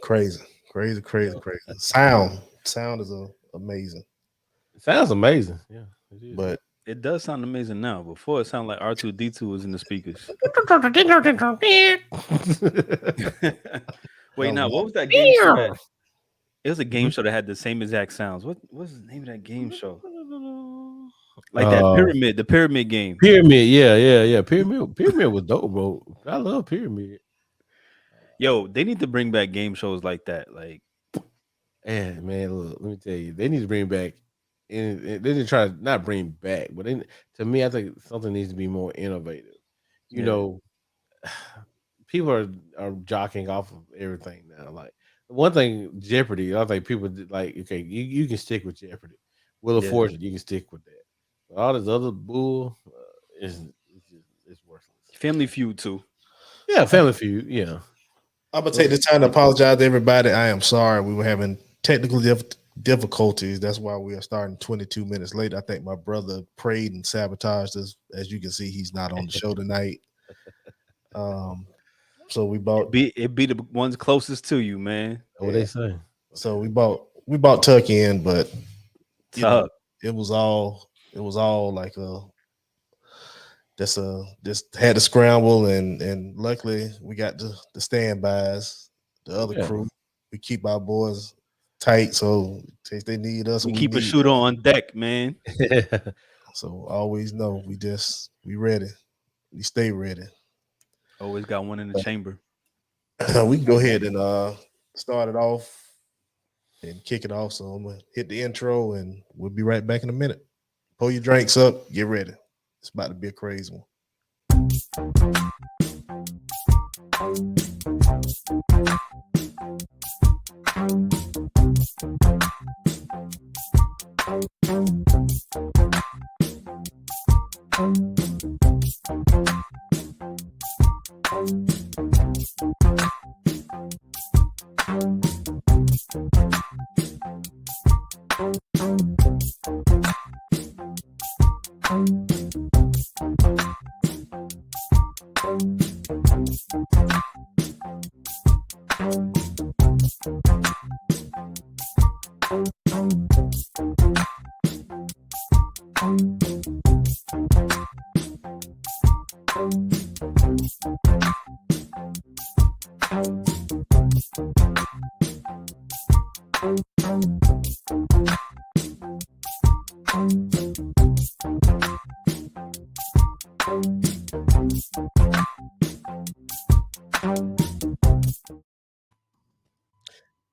Crazy. Sound is amazing. It sounds amazing. Yeah, it is. But It does sound amazing now. Before it sounded like R2D2 was in the speakers. Wait, hell now of what a was that game show that? It was a game show that had the same exact sounds. What's the name of that game show? Like that uh, pyramid, the pyramid game. Pyramid. Yeah. Pyramid was dope, bro. I love Pyramid. Yo, they need to bring back game shows like that. Like, And man, look, let me tell you, they need to bring back, and they need to try to not bring back, but to me, I think something needs to be more innovative. You yeah, know, people are jockeying off of everything now. Like one thing, Jeopardy. I think people like, okay, you can stick with Jeopardy. Wheel of yeah. Fortune, you can stick with that. But all this other bull it's worthless. Family Feud too. Yeah, Family Feud. Yeah, I'm gonna take this time to apologize to everybody. I am sorry we were having technical difficulties. That's why we are starting 22 minutes late. I think my brother prayed and sabotaged us. As you can see, he's not on the show tonight. So we bought It be the ones closest to you, man. what they say. so we bought Tuck in, but you know Tuck. it was all like just had to scramble and luckily we got the standbys, the other Yeah, crew. We keep our boys tight, so in case they need us We and we keep a need shooter them. on deck, man. So always know we ready. We stay ready. Always got one in the chamber. We can go ahead and start it off and kick it off. So I'm gonna hit the intro and we'll be right back in a minute. Pull your drinks up, get ready. It's about to be a crazy one.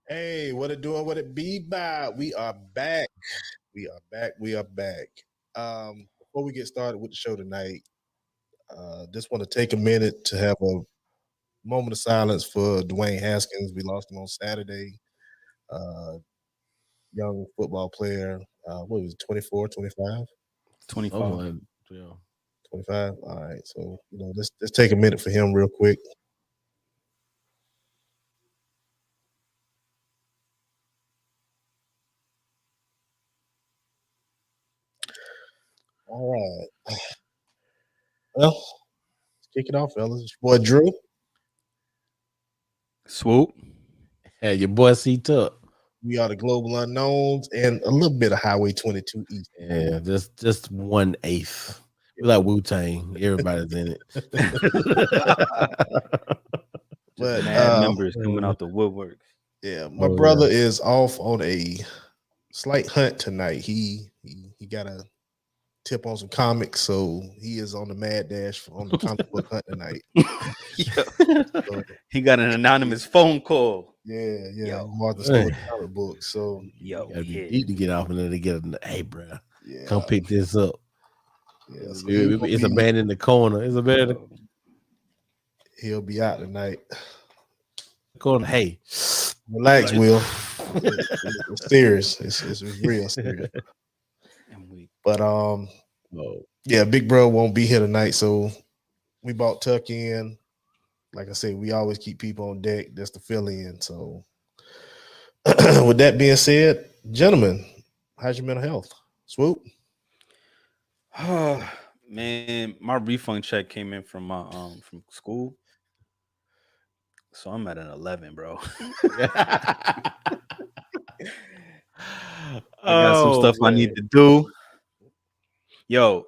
Hey, what it doing? What it be by? We are back. We are back. Before we get started with the show tonight, just want to take a minute to have a moment of silence for Dwayne Haskins. We lost him on Saturday. Uh, young football player. What was it, 24, 25? 25. someone, yeah. 25? All right. So, let's take a minute for him real quick. All right. Well, let's kick it off, fellas. It's your boy Drew. Swoop. Hey, your boy C Tuck. We are the Global Unknowns and a little bit of Highway 22 East. Yeah, just 1/8. We like Wu Tang. Everybody's in it. But Mad members coming out the woodworks. yeah, my Oh, brother yeah. is off on a slight hunt tonight. He got a tip on some comics, so he is on the mad dash on the comic book hunt tonight. Yo, So, he got an anonymous phone call. yeah, Yo. Martha Man, Stewart comic books. So Yo, you gotta be yeah. deep to get off and then to get a hey, bro, come yeah, pick this up. yeah. So he's gonna It's a man in the corner. It's a man in the he'll be out tonight. corner. Hey, Relax, like, Will. It's serious. It's real serious. And we But oh, yeah, Big Bro won't be here tonight, so we bought Tuck in. Like I said, we always keep people on deck just to fill in. So, with that being said, gentlemen, how's your mental health? Swoop. man, my refund check came in from my from school. So I'm at an 11, bro. I got some Oh stuff I need man. to do. Yo,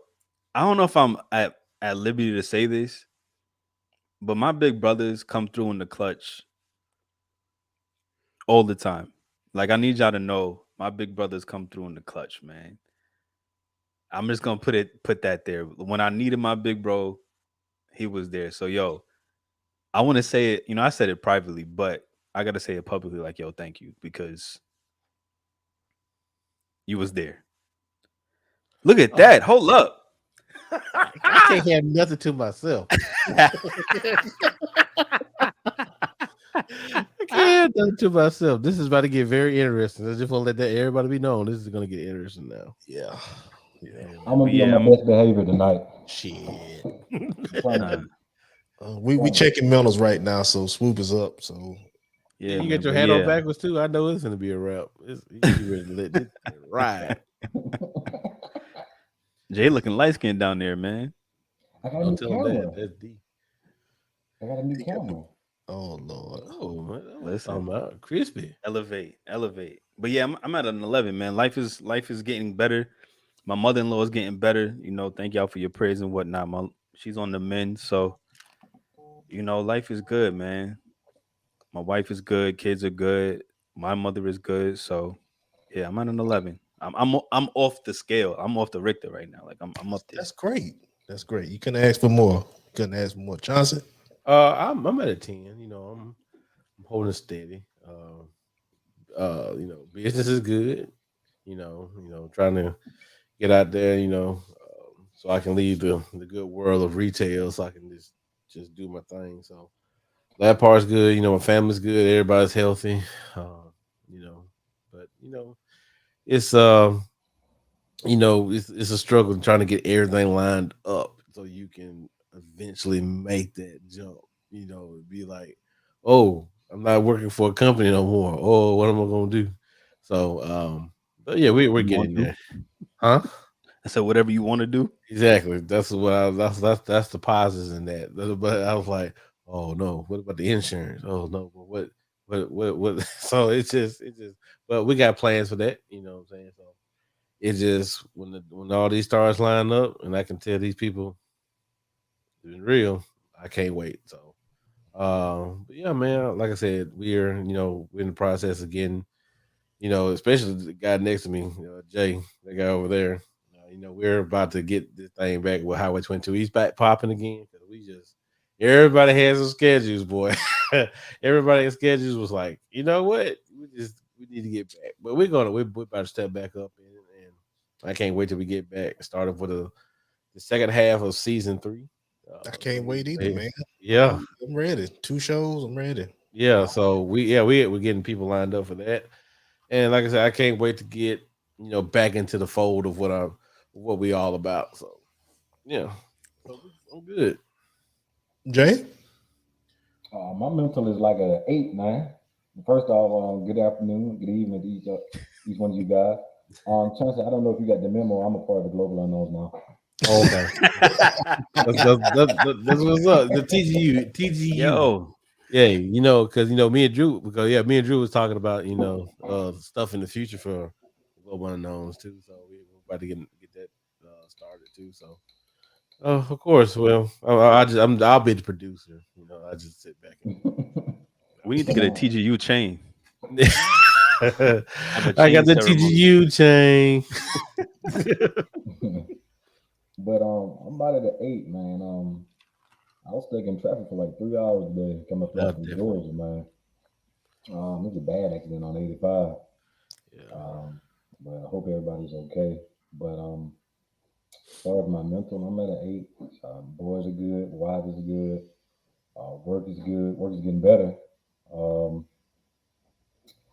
I don't know if I'm at liberty to say this, but my big brothers come through in the clutch all the time. Like I need y'all to know, my big brothers come through in the clutch, man. I'm just gonna put that there. When I needed my big bro, he was there. So yo, I want to say it. I said it privately, but I gotta say it publicly. Like yo, thank you because you was there. Look at Oh, that. Hold up. I can't have nothing to myself. I can't have nothing to myself. This is about to get very interesting. I just want to let that everybody be known. This is gonna get interesting now. Yeah. Yeah. Yeah, I'm man. gonna But be on yeah, my best behavior tonight. Shit. Promise uh, you. We Promise. checking mentals right now, so swoop is up. So And yeah, you got man. your But hat on yeah, backwards too. I know it's gonna be a wrap. You ready to let this thing ride? Jay looking light skinned down there, man. I got a Don't new tell them that. camera. That's deep. I got a new he got camera. oh Lord. Oh, man, that's what I'm Listen, talking about. Crispy. elevate. But yeah, I'm at an 11, man. Life is getting better. My mother in law is getting better. Thank y'all for your prayers and whatnot. She's on the mend, so life is good, man. My wife is good. Kids are good. My mother is good. So yeah, I'm at an 11. I'm off the scale. I'm off the Richter right now. Like I'm up there. That's great. That's great. You couldn't ask for more. Couldn't ask for more. Johnson. I'm at a 10. I'm holding steady. Business is good. Trying to get out there. So I can leave the good world of retail. So I can just do my thing. So that part's good. My family's good. Everybody's healthy. You know, but it's it's a struggle trying to get everything lined up so you can eventually make that jump. Be like, oh, I'm not working for a company no more. Oh, what am I gonna do? So, but yeah, we're You want getting to? there, huh? I said whatever you want to do. Exactly. That's what that's the positives in that. But I was like, oh no, what about the insurance? Oh no, but what? So it's just. But we got plans for that. You know what I'm saying? So it's just when all these stars line up, and I can tell these people it's real. I can't wait. So, but yeah, man. Like I said, we're in the process of getting, especially the guy next to me, Jay, the guy over there. We're about to get this thing back with Highway 22. He's back popping again because everybody has some schedules, boy. Everybody's schedules was like, you know what? We need to get back, but we're about to step back up, and I can't wait till we get back. Started with the second half of season 3. I can't wait either, man. Yeah, I'm ready. 2 shows. I'm ready. yeah. So we're getting people lined up for that, and like I said, I can't wait to get back into the fold of what we all about. So yeah, so I'm good. Jay. My mental is like a 8, man. First off, good afternoon, good evening to each one of you guys. Chance, I don't know if you got the memo. I'm a part of the Global Unknowns now. Oh, okay, that's what's up. The TGU. Yo, Yeah, because me and Drew was talking about stuff in the future for Global Unknowns too. So we're about to get that started too. So of course, well, I'll be the producer. I just sit back and we need to But get a TGU chain. Have a I got chain the ceremony. TGU chain. but I'm about at an 8, man. I was stuck in traffic for like 3 hours today coming Yeah, from definitely. Georgia, man. It was a bad accident on 85. Yeah. Um, but I hope everybody's okay. But as far as my mental, I'm at an 8. Boys are good, wife is good, work is good, work is getting better. Um,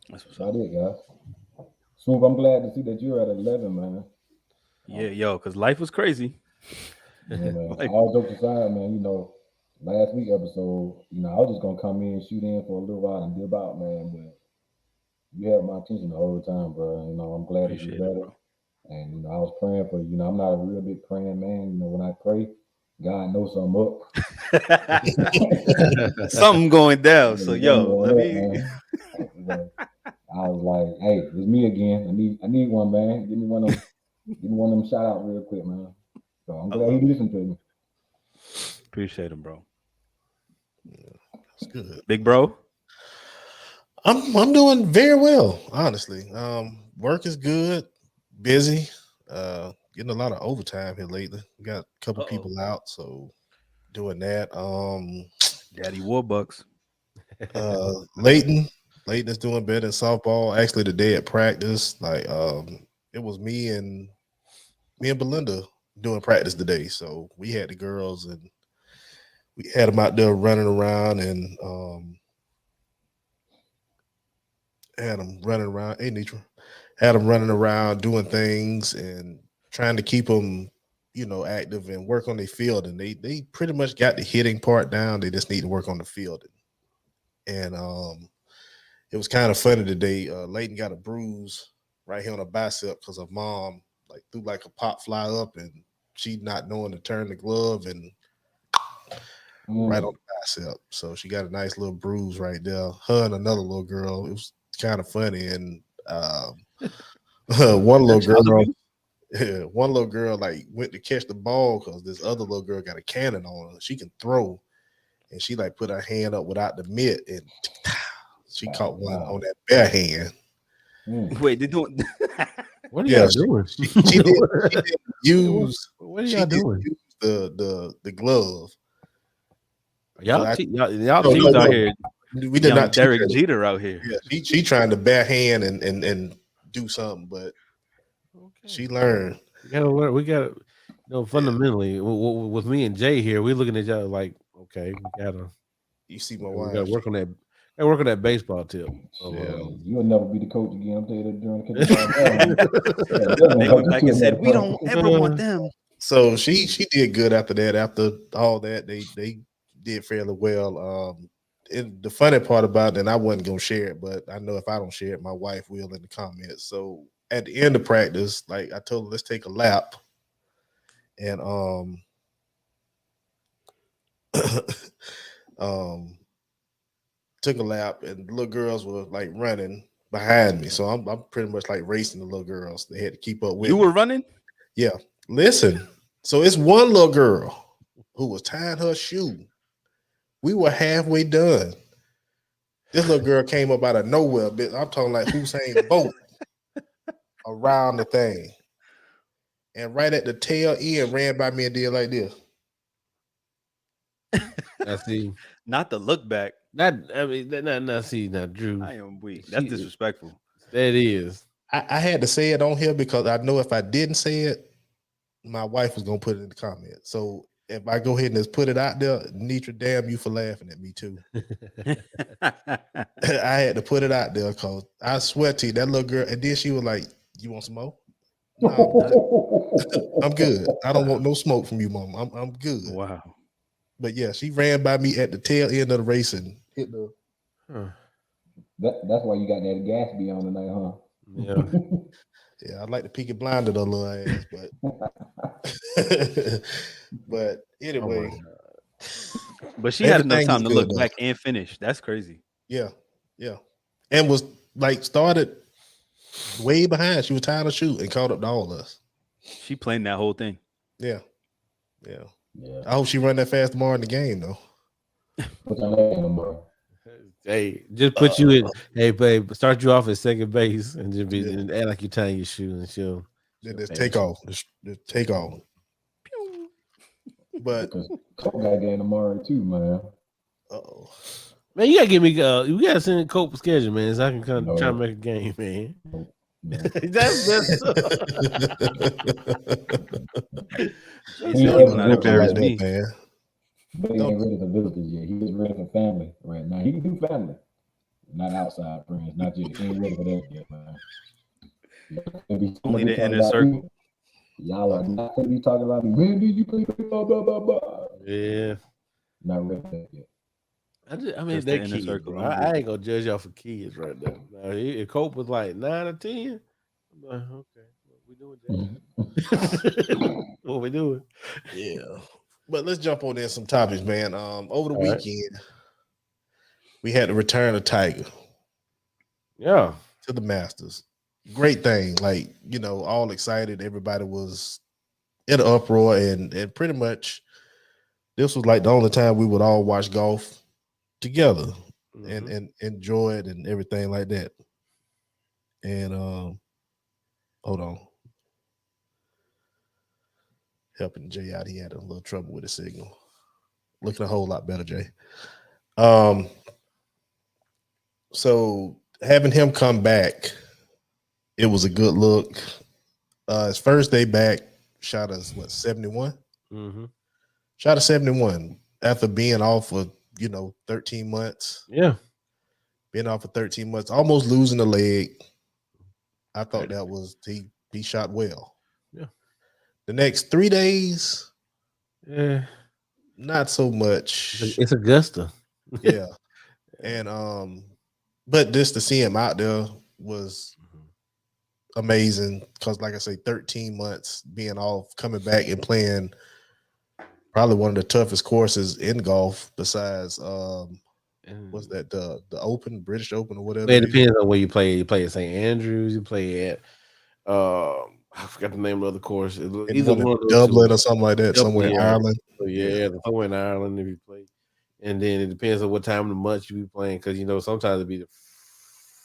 That's what's about up. it, guys. Swoop, I'm glad to see that you're at 11, man. Yeah, yo, because life was crazy. Yeah, man. Life. All jokes aside, man, last week episode, I was just gonna come in, shoot in for a little while and dip out, man. But you had my attention the whole time, bro. I'm glad that you're Appreciate it, better. bro. And I was praying for you. I'm not a real big praying man. When I pray, God knows something up. Something going down. So Something yo, going let up, me. man. I was like, hey, it's me again. I need one, man. Give me one of them shout out real quick, man. So I'm I glad love he it. listened to me. Appreciate him, bro. It's good. Big bro. I'm doing very well, honestly. Work is good, busy. Getting a lot of overtime here lately. We got a couple Uh-oh. people out, so doing that. Daddy Warbucks. Leighton, Leighton is doing better in softball. Actually, today at practice, like it was me and Belinda doing practice today. So we had the girls and we had them out there running around and had them running around. Hey, Nitra, had them running around doing things and trying to keep them, active and work on their field. And they pretty much got the hitting part down. They just need to work on the field. And it was kind of funny today. Leighton got a bruise right here on her bicep because her mom like threw like a pop fly up and she not knowing to turn the glove and right on the bicep. So she got a nice little bruise right there. Her and another little girl. It was kind of funny. And one little That's child girl, abuse? one little girl like went to catch the ball because this other little girl got a cannon on her. She can throw, and she like put her hand up without the mitt, and she caught one on that bare hand. Wait, they doing What are Yeah, y'all doing? she did use What are she y'all did doing? use the glove. Y'all, But y'all no, G's teach no, out no. here? We did Young not teach Derek her. Jeter out here. Yeah, she trying to bare hand and do something, but she Okay. learned. We gotta learn. We gotta, fundamentally, with me and Jay here, we looking at y'all like, okay, You see my we gotta wife. work on that. Gotta work on that baseball tip. So, Yeah. You'll never be the coach again. I'm telling you that during the kicking. They went back and said, "We don't ever want them." So she did good after that. After all that, they did fairly well. And the funny part about it, and I wasn't gonna share it, but I know if I don't share it, my wife will in the comments. So at the end of practice, like I told her, let's take a lap, and um took a lap, and the little girls were like running behind me. So I'm pretty much like racing the little girls. They had to keep up with You me. were running. Yeah. Listen. So it's one little girl who was tying her shoe. We were halfway done. This little girl came up out of nowhere. I'm talking like Usain Bolt around the thing. And right at the tail end, ran by me and did like this. I see. Not the look back. I mean, not see, not Drew. I am weak. That's disrespectful. That is. I had to say it on here because I know if I didn't say it, my wife was gonna put it in the comments. So if I go ahead and just put it out there, Nitra, damn you for laughing at me too. I had to put it out there because I swear to you, that little girl, and then she was like, "You want some more?" No, I'm good. I don't want no smoke from you, mom. I'm good. Wow. But yeah, she ran by me at the tail end of the race and hit the. That's why you got that gas be on tonight, huh? Yeah. Yeah, I'd like to Peaky Blinded her little ass, but anyway. But she had enough everything time is to good look though. back and finish. That's crazy. Yeah, and was like started way behind. She was tying her shoe and caught up to all of us. She playing that whole thing. Yeah. I hope she run that fast tomorrow in the game though. Put your leg in them, bro. Hey, just put you in. Hey, babe, start you off at second base and just be and act like you're tying your shoe and she'll just take off. Just take off. But because Coach got a game tomorrow too, man. oh, man, you gotta give me. You gotta send a Cope schedule, man, so I can kind of try to make a game, man. That's He don't know how to embarrass me, man. But he ain't ready for visitors yet. He is ready for family right now. He can do family, not outside friends. Not yet. He ain't ready for that yet, man. only the inner circle. Y'all are not gonna be talking about me. When did you play blah blah blah blah? Yeah, not ready for that yet. I mean, they're kids, bro. I ain't gonna judge y'all for kids right now. Now, if Cope was like 9 or 10, I'm like, okay, what we doing, Jack? What we doing? Yeah. But let's jump on in some topics, man. Over the All right. weekend, we had the return of Tiger Yeah. to the Masters. Great thing. Like, all excited. Everybody was in an uproar, and pretty much this was like the only time we would all watch golf together and Mhm. enjoy it and everything like that. And hold on. Helping Jay out. He had a little trouble with his signal. Looking a whole lot better, Jay. Um, so having him come back, it was a good look. His first day back, shot us 71? Mhm. Shot a 71 after being off for 13 months. Yeah. Being off for 13 months, almost losing a leg. I thought that was he shot well. Yeah. The next 3 days, Yeah. not so much. It's Augusta. Yeah. And but just to see him out there was amazing because, like I say, 13 months being off, coming back and playing probably one of the toughest courses in golf besides what's that, the Open, British Open or whatever. It depends on where you play. You play at St. Andrews, you play at I forgot the name of the course. Either one of those Dublin two. or something like that, somewhere in Ireland. So somewhere in Ireland if you play. And then it depends on what time of the month you be playing, because sometimes it'll be the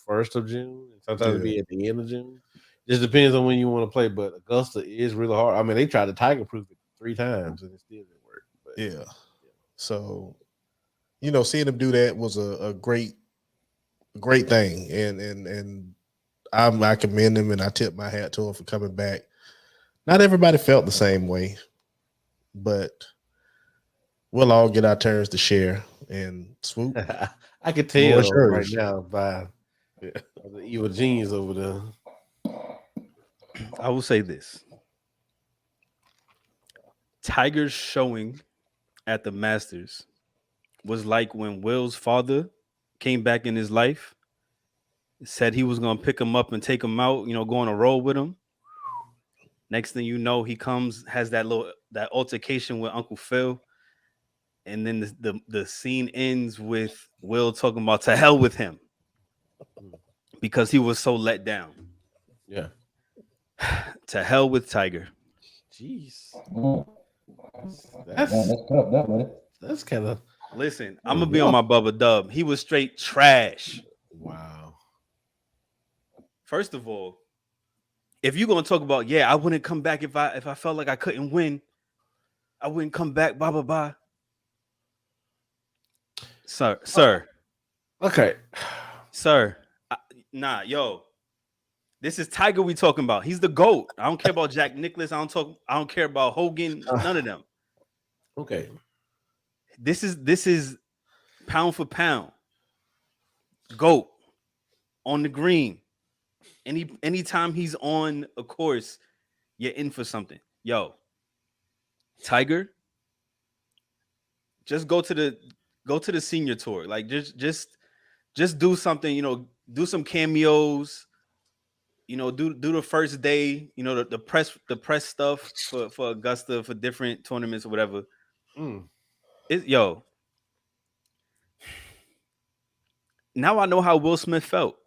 1st of June, and sometimes it'll be at the end of June. Just depends on when you want to play. But Augusta is really hard. I mean, they tried to Tiger proof it 3 times and it still didn't work. But, yeah. So, seeing him do that was a great thing. And I commend him and I tip my hat to him for coming back. Not everybody felt the same way, but we'll all get our turns to share. And Swoop, I could tell right now by the evil genius over there. I will say this. Tiger's showing at the Masters was like when Will's father came back in his life, said he was going to pick him up and take him out, go on a roll with him. Next thing you know, he comes, has that altercation with Uncle Phil. And then the scene ends with Will talking about to hell with him because he was so let down. Yeah. To hell with Tiger. Jeez. That's tough, that man. That's kind of. Listen, I'm gonna be on my Bubba Dub. He was straight trash. Wow. First of all, if you're gonna talk about, I wouldn't come back if I felt like I couldn't win. I wouldn't come back. Blah blah blah. Sir. Okay. Sir. Nah, yo. This is Tiger we talking about. He's the GOAT. I don't care about Jack Nicklaus. I don't care about Hogan. None of them. Okay. This is pound for pound. GOAT on the green. Anytime he's on a course, you're in for something. Yo, Tiger, just go to the senior tour. Like just do something, do some cameos, do the first day, the press stuff for Augusta, for different tournaments or whatever. Now I know how Will Smith felt.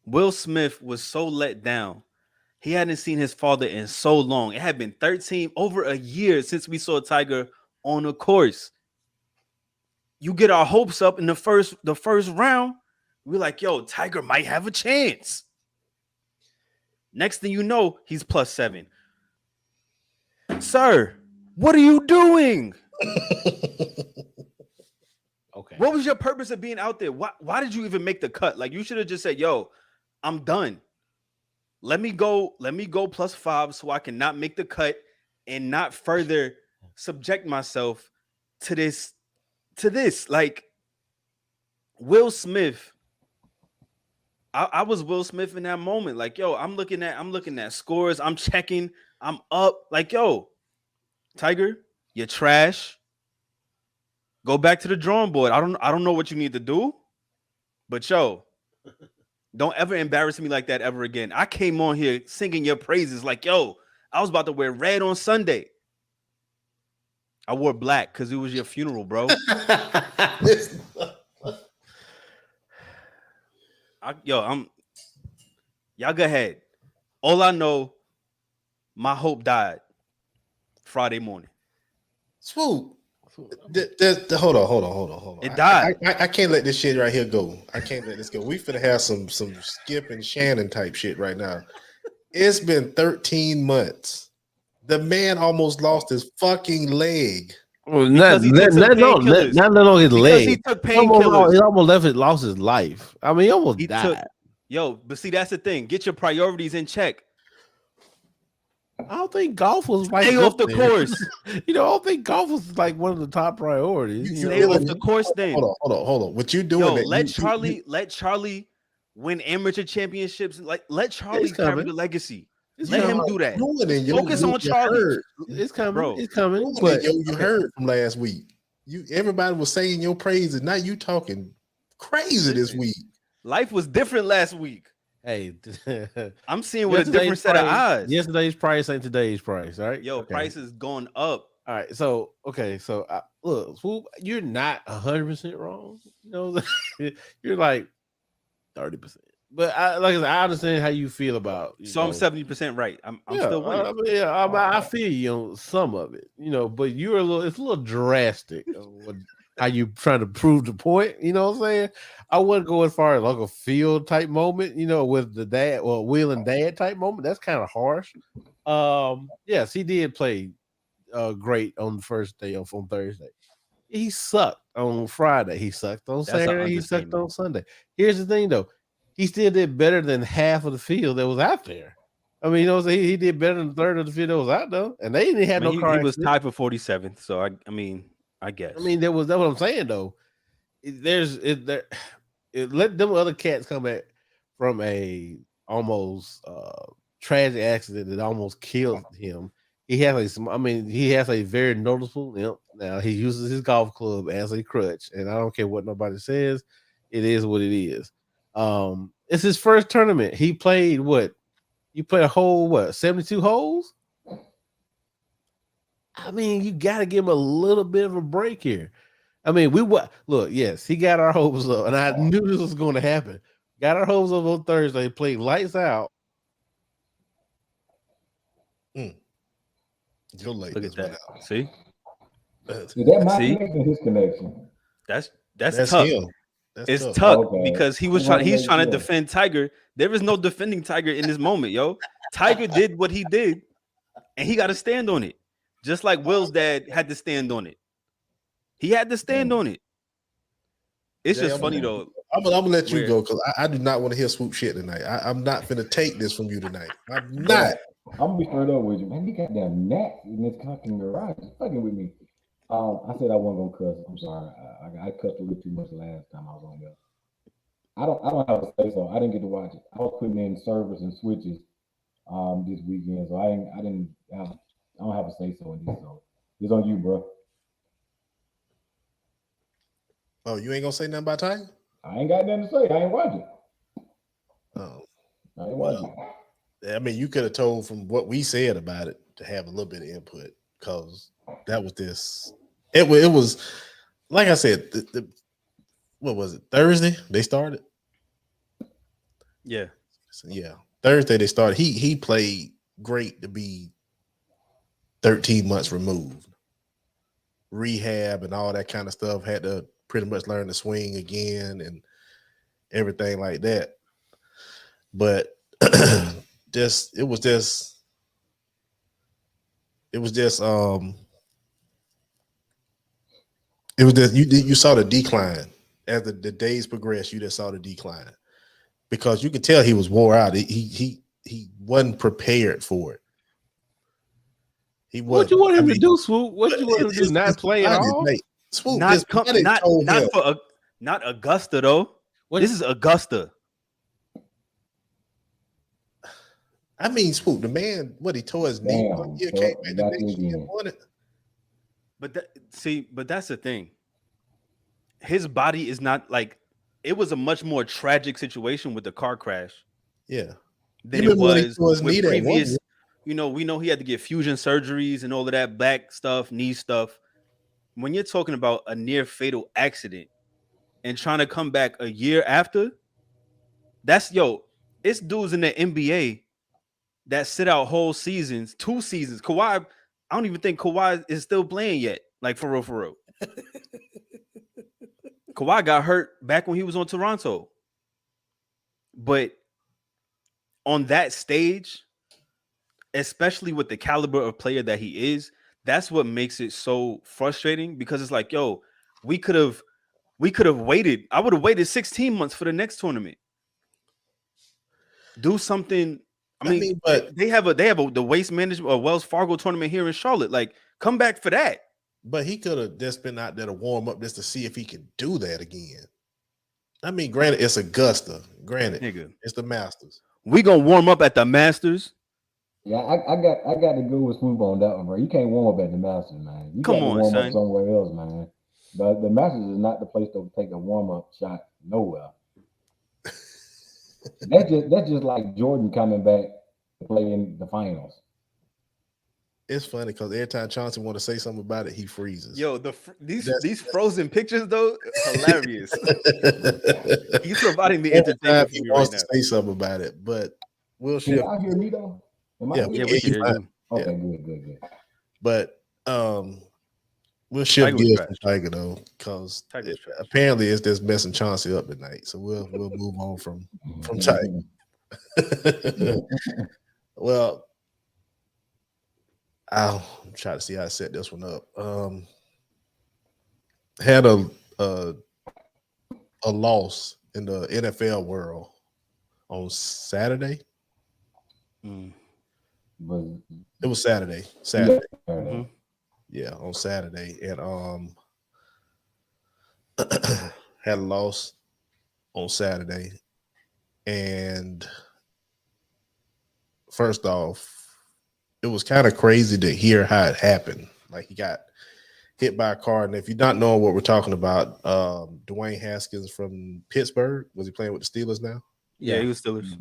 Will Smith was so let down. He hadn't seen his father in so long. It had been over a year since we saw Tiger on a course. You get our hopes up in the first round. We're like, yo, Tiger might have a chance. Next thing you know, he's +7. Sir, what are you doing? Okay. What was your purpose of being out there? Why did you even make the cut? Like, you should have just said, yo, I'm done. Let me go +5 so I can not make the cut and not further subject myself to this. Like, Will Smith. I was Will Smith in that moment. Like, yo, I'm looking at scores. I'm checking. I'm up. Like, yo, Tiger, you're trash. Go back to the drawing board. I don't know what you need to do, but yo, don't ever embarrass me like that ever again. I came on here singing your praises like, yo, I was about to wear red on Sunday. I wore black because it was your funeral, bro. Y'all go ahead. All I know, my hope died Friday morning. Swoop. Hold on. It died. I can't let this shit right here go. I can't let this go. We finna have some Skip and Shannon type shit right now. It's been 13 months. The man almost lost his fucking leg. Well, Because he took some painkillers. not on his Because leg. he took painkillers. He almost lost his life. I mean, he almost died. But see, that's the thing. Get your priorities in check. I don't think golf was like Stay off the course. I don't think golf was like one of the top priorities. Stay off the course then. Hold on. What you doing? Let Charlie win amateur championships. Like, let Charlie carry the legacy. Let him do that. Focus on Charlie. It's coming, bro. It's coming. But you heard from last week. Everybody was saying your praises. Now you talking crazy this week. Life was different last week. Hey, I'm seeing with a different set of eyes. Yesterday's price ain't today's price, all right? Price is going up. All right, so look, Swoop, you're not 100% wrong. You're like 30%. But I understand how you feel about. I'm 70% right. I'm still winning. I feel you on some of it, but it's a little drastic. How you trying to prove the point? You know what I'm saying? I wouldn't go as far as like a field type moment, with the dad or Will and Dad type moment. That's kind of harsh. Yes, he did play great on the first day on Thursday. He sucked on Friday. He sucked on Saturday. He sucked on Sunday. Here's the thing, though. He still did better than half of the field that was out there. I mean, he did better than a third of the field that was out there, and they didn't have no car. He was tied for 47th, so I guess. That's what I'm saying though. Let them other cats come back from a almost tragic accident that almost killed him. He has a very noticeable limp. Now he uses his golf club as a crutch, and I don't care what nobody says. It is what it is. It's his first tournament. He played what? You played a whole 72 holes? I mean, you got to give him a little bit of a break here. I mean, yes, he got our hopes up, and I knew this was going to happen. Got our hopes up on Thursday, played lights out. You'll lay Look at that. Out. See? Is that my connection or his connection? That's tough. Him. It's tough because he's trying to defend Tiger. There is no defending Tiger in this moment, yo. Tiger did what he did, and he got to stand on it. Just like Will's dad had to stand on it. He had to stand on it. It's just funny, though. I'm gonna let you go because I do not want to hear Swoop shit tonight. I'm not gonna take this from you tonight. I'm not. I'm gonna be straight up with you, man. You got damn gnats in this fucking garage. It's fucking with me. I said I wasn't gonna cuss. I'm sorry. I cussed a little too much last time I was on there. I don't have to say so. I didn't get to watch it. I was putting in servers and switches this weekend, so I don't have to say so in this. So it's on you, bro. Oh, you ain't gonna say nothing about Tiger? I ain't got nothing to say. I ain't watching. Oh, I ain't watching. I mean, you could have told from what we said about it to have a little bit of input because that was this. It was like I said. What was it? Thursday they started. Yeah. Thursday they started. He played great to be 13 months removed. Rehab and all that kind of stuff. Had to pretty much learn to swing again and everything like that. But it was just you saw the decline as the days progressed. You just saw the decline because you could tell he was wore out. He wasn't prepared for it. What you want him to do, Swoop? What you want him to do? Not play at all? Swoop, not Augusta though. This is Augusta. I mean, Swoop, the man, what he tore his knee. Came back the next year. But that's the thing. His body is not like it was a much more tragic situation with the car crash. Yeah. Than it was with previous. We know he had to get fusion surgeries and all of that back stuff, knee stuff. when you're talking about a near fatal accident and trying to come back a year after, it's dudes in the NBA that sit out whole seasons, 2 seasons. Kawhi, I don't even think Kawhi is still playing yet. Like for real, for real. Kawhi got hurt back when he was on Toronto. But on that stage, especially with the caliber of player that he is, that's what makes it so frustrating because it's like, yo, we could have waited. I would have waited 16 months for the next tournament. Do something. I mean, but they have the waste management or Wells Fargo tournament here in Charlotte. Like, come back for that. But he could have just been out there to warm up just to see if he could do that again. I mean, granted, it's Augusta. Granted, Nigga, it's the Masters. we gonna warm up at the Masters. Yeah, I got to go with Swoop on that one, bro. You can't warm up at the Masters, man. You Come got to on, warm son. up somewhere else, man. The Masters is not the place to take a warm up shot nowhere. That's just like Jordan coming back to play in the finals. It's funny because every time Chauncey want to say something about it, he freezes. Yo, these frozen pictures though, hilarious. He's providing the Every time entertainment for he me wants right to now. say something about it, but we'll Can shift. y'all hear me though? Am I Yeah, good? Yeah, we can hear you. Okay, Yeah. good. But we'll shift Tiger was gears trash. from Tiger though, because Tiger was trash. apparently it's just messing Chauncey up tonight. So we'll move on from Tiger. Well, I'll try to see how I set this one up. Had a loss in the NFL world on Saturday. Mm. It was Saturday. Mhm. Yeah, on Saturday, and had a loss on Saturday. And first off, it was kind of crazy to hear how it happened. Like he got hit by a car, and if you're not knowing what we're talking about, Dwayne Haskins from Pittsburgh, was he playing with the Steelers now? Yeah, he was Steelers.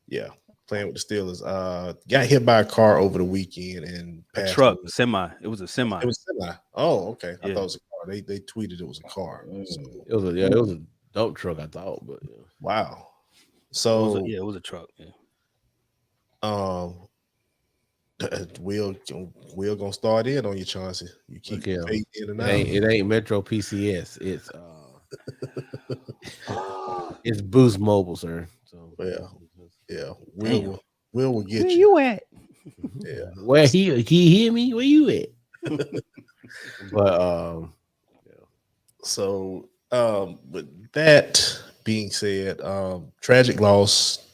Yeah, playing with the Steelers. Got hit by a car over the weekend and A passed truck, away. semi. It was a semi. It was semi. Oh, okay. I Yeah. thought it was a car. They tweeted it was a car. So, It was a dump truck, I thought, but yeah. wow. It So was a truck. Yeah. Will gonna start in on you, Chauncey. You keep Okay. fading in and out. It ain't Metro PCS. It's it's Boost Mobile, sir. So Yeah. Will will get where you. you at? Yeah. Where he hear me? Where you at? But So with that being said, tragic loss,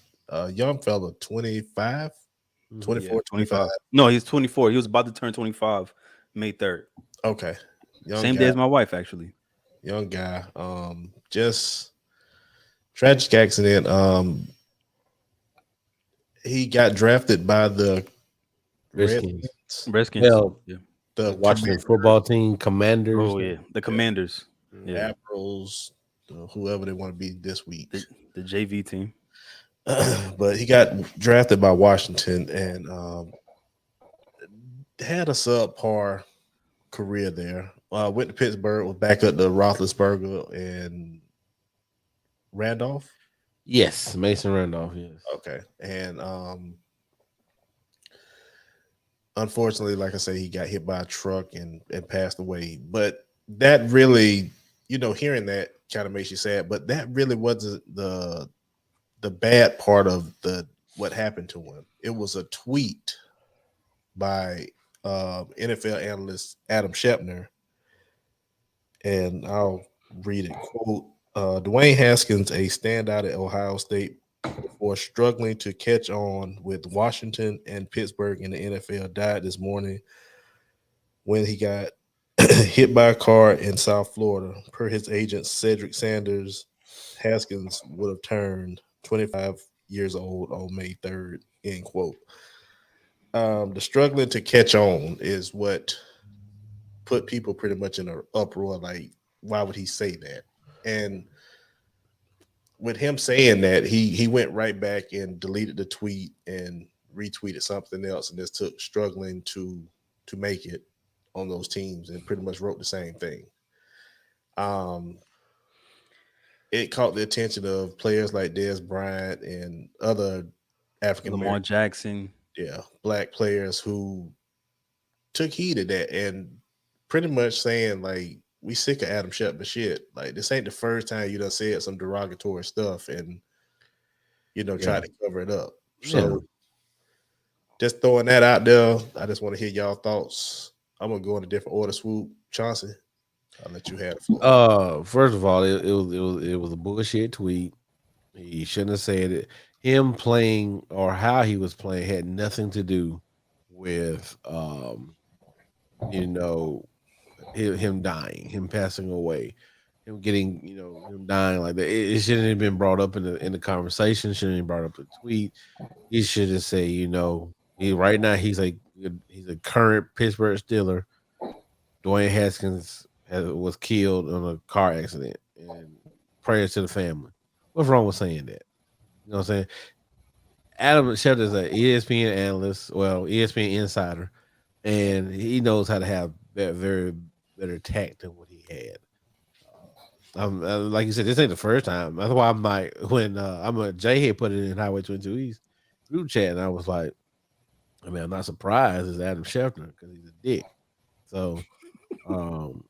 young fella, 25, 24, Yeah, 25. No, he's 24. He was about to turn 25 May 3rd. Okay. Same day as my wife, actually. Young guy. Just tragic accident. He got drafted by the Redskins. Redskins. Hell, Yeah. the Washington football team, Commanders. Oh yeah, the Commanders. Yeah, Admirals, whoever they want to be this week. the JV team. But he got drafted by Washington and had a subpar career there. Went to Pittsburgh, was back at the Roethlisberger and Randolph. Yes, Mason Randolph. Yes. Okay, and unfortunately, like I say, he got hit by a truck and passed away. But that really, hearing that kind of makes you sad. But that really wasn't the bad part of what happened to him. It was a tweet by NFL analyst Adam Schefter, and I'll read it. Quote, Dwayne Haskins, a standout at Ohio State before struggling to catch on with Washington and Pittsburgh in the NFL, died this morning when he got hit by a car in South Florida. Per his agent, Cedric Sanders, Haskins would have turned 25 years old on May 3rd, end quote. The struggling to catch on is what put people pretty much in an uproar. Like, why would he say that? And with him saying that, he went right back and deleted the tweet and retweeted something else, and just took struggling to make it on those teams and pretty much wrote the same thing. Um, it caught the attention of players like Dez Bryant and other African Lamar American, Jackson. yeah, black players who took heed of that and pretty much saying like, we sick of Adam Schefter shit. Like this ain't the first time you done said some derogatory stuff and Yeah. tried to cover it up. Yeah. So just throwing that out there. I just want to hear y'all thoughts. I'm gonna go in a different order. Swoop, Chauncey, I'll let you have the floor. First of all, it was a bullshit tweet. He shouldn't have said it. Him playing or how he was playing had nothing to do with you know, him dying, him passing away, him getting, him dying like that. It shouldn't have been brought up in the conversation. Shouldn't have been brought up in the tweet. He should have said, right now he's a current Pittsburgh Steeler. Dwayne Haskins was killed in a car accident, and prayers to the family. What's wrong with saying that? You know what I'm saying? Adam Schefter is an ESPN analyst, well, ESPN insider, and he knows how to have very better tact than what he had. Like you said, this ain't the first time. That's why I'm like, when Jay had put it in Highway 22 East group chat, and I was like, I'm not surprised it's Adam Schefter because he's a dick. So, all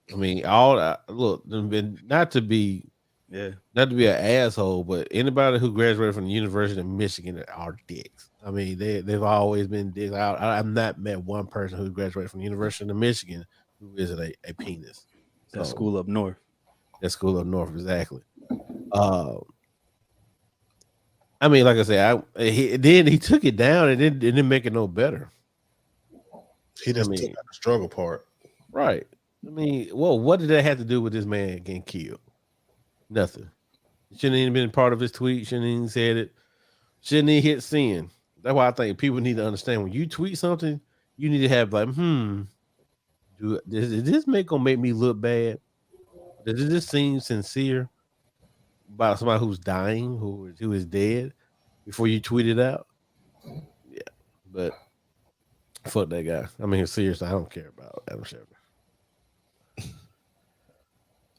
look, not to be Yeah. not to be an asshole, but anybody who graduated from the University of Michigan are dicks. They've always been dicks. I've not met one person who graduated from the University of Michigan who isn't a penis. That So school up north. that school up north, exactly. Uh, like I said, then he took it down and it didn't make it no better. He just took out the struggle part. Right. What did that have to do with this man getting killed? Nothing. Shouldn't even been part of his tweet. Shouldn't even said it. Shouldn't he hit send? That's why I think people need to understand when you tweet something, you need to have like, does this gonna make me look bad? Does this seem sincere about somebody who's dying, who is dead, before you tweet it out? Yeah, but fuck that guy. Seriously, I don't care about Adam Schefter.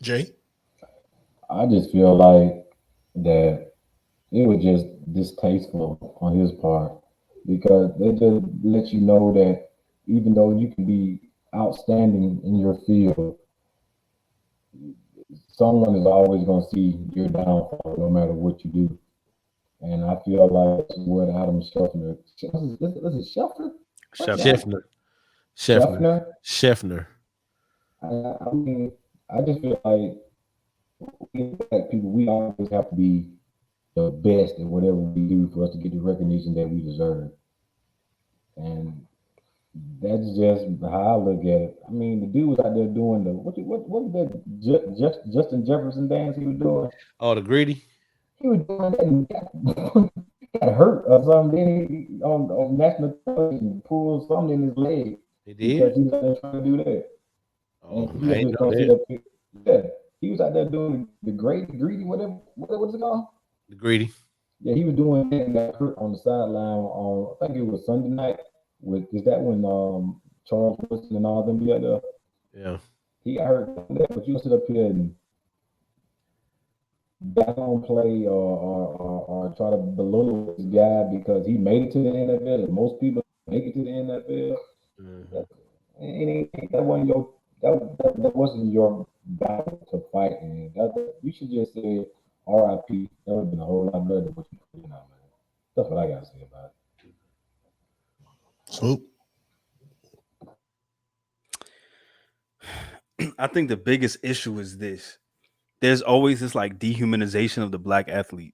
Jay, I just feel like that it was just distasteful on his part because they just let you know that even though you can be outstanding in your field, someone is always going to see your downfall no matter what you do. And I feel like that's what Adam Scheffner, is it Scheffner? Schefter. Scheffner. I mean, I just feel like we black people, we always have to be the best in whatever we do for us to get the recognition that we deserve. And that's just how I look at it. I mean, the dude was out there doing the what was that Justin Jefferson dance he was doing? Oh, the greedy. He was doing that and got hurt or something. Then he on national television pulled something in his leg He because did. he was out there trying to do that. Oh, And he I ain't was know gonna sit that. up here. Yeah, he was out there doing the greedy, whatever. What's it called? The greedy. Yeah, he was doing that and got hurt on the sideline on I think it was Sunday night. Is that when Charles Woodson and all them be out there? Yeah. He got hurt on that, but you sit up here and downplay or try to belittle this guy because he made it to the NFL. And most people make it to the NFL. Mm-hmm. That wasn't your that wasn't your battle to fight, man. You should just say R.I.P. That would have been a whole lot better than what you put in, man. That's what I gotta say about it. Swoop. I think the biggest issue is this. There's always this like dehumanization of the black athlete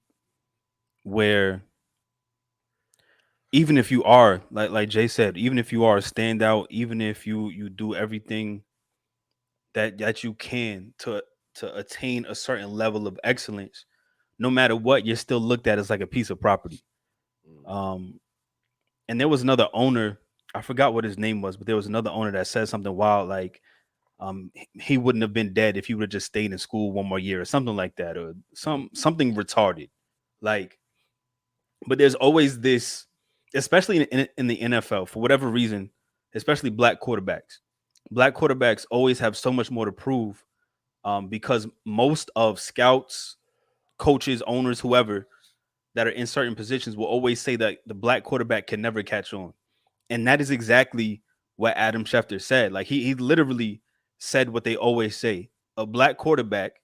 where even if you are like Jay said, even if you are a standout, even if you do everything that you can to attain a certain level of excellence, no matter what, you're still looked at as like a piece of property. And there was another owner, I forgot what his name was, but there was another owner that said something wild like he wouldn't have been dead if he would have just stayed in school one more year or something like that, or something retarded. Like, but there's always this, especially in the NFL, for whatever reason, especially black quarterbacks. black quarterbacks always have so much more to prove, because most of scouts, coaches, owners, whoever that are in certain positions will always say that the black quarterback can never catch on. And that is exactly what Adam Schefter said. Like he literally said what they always say. A black quarterback,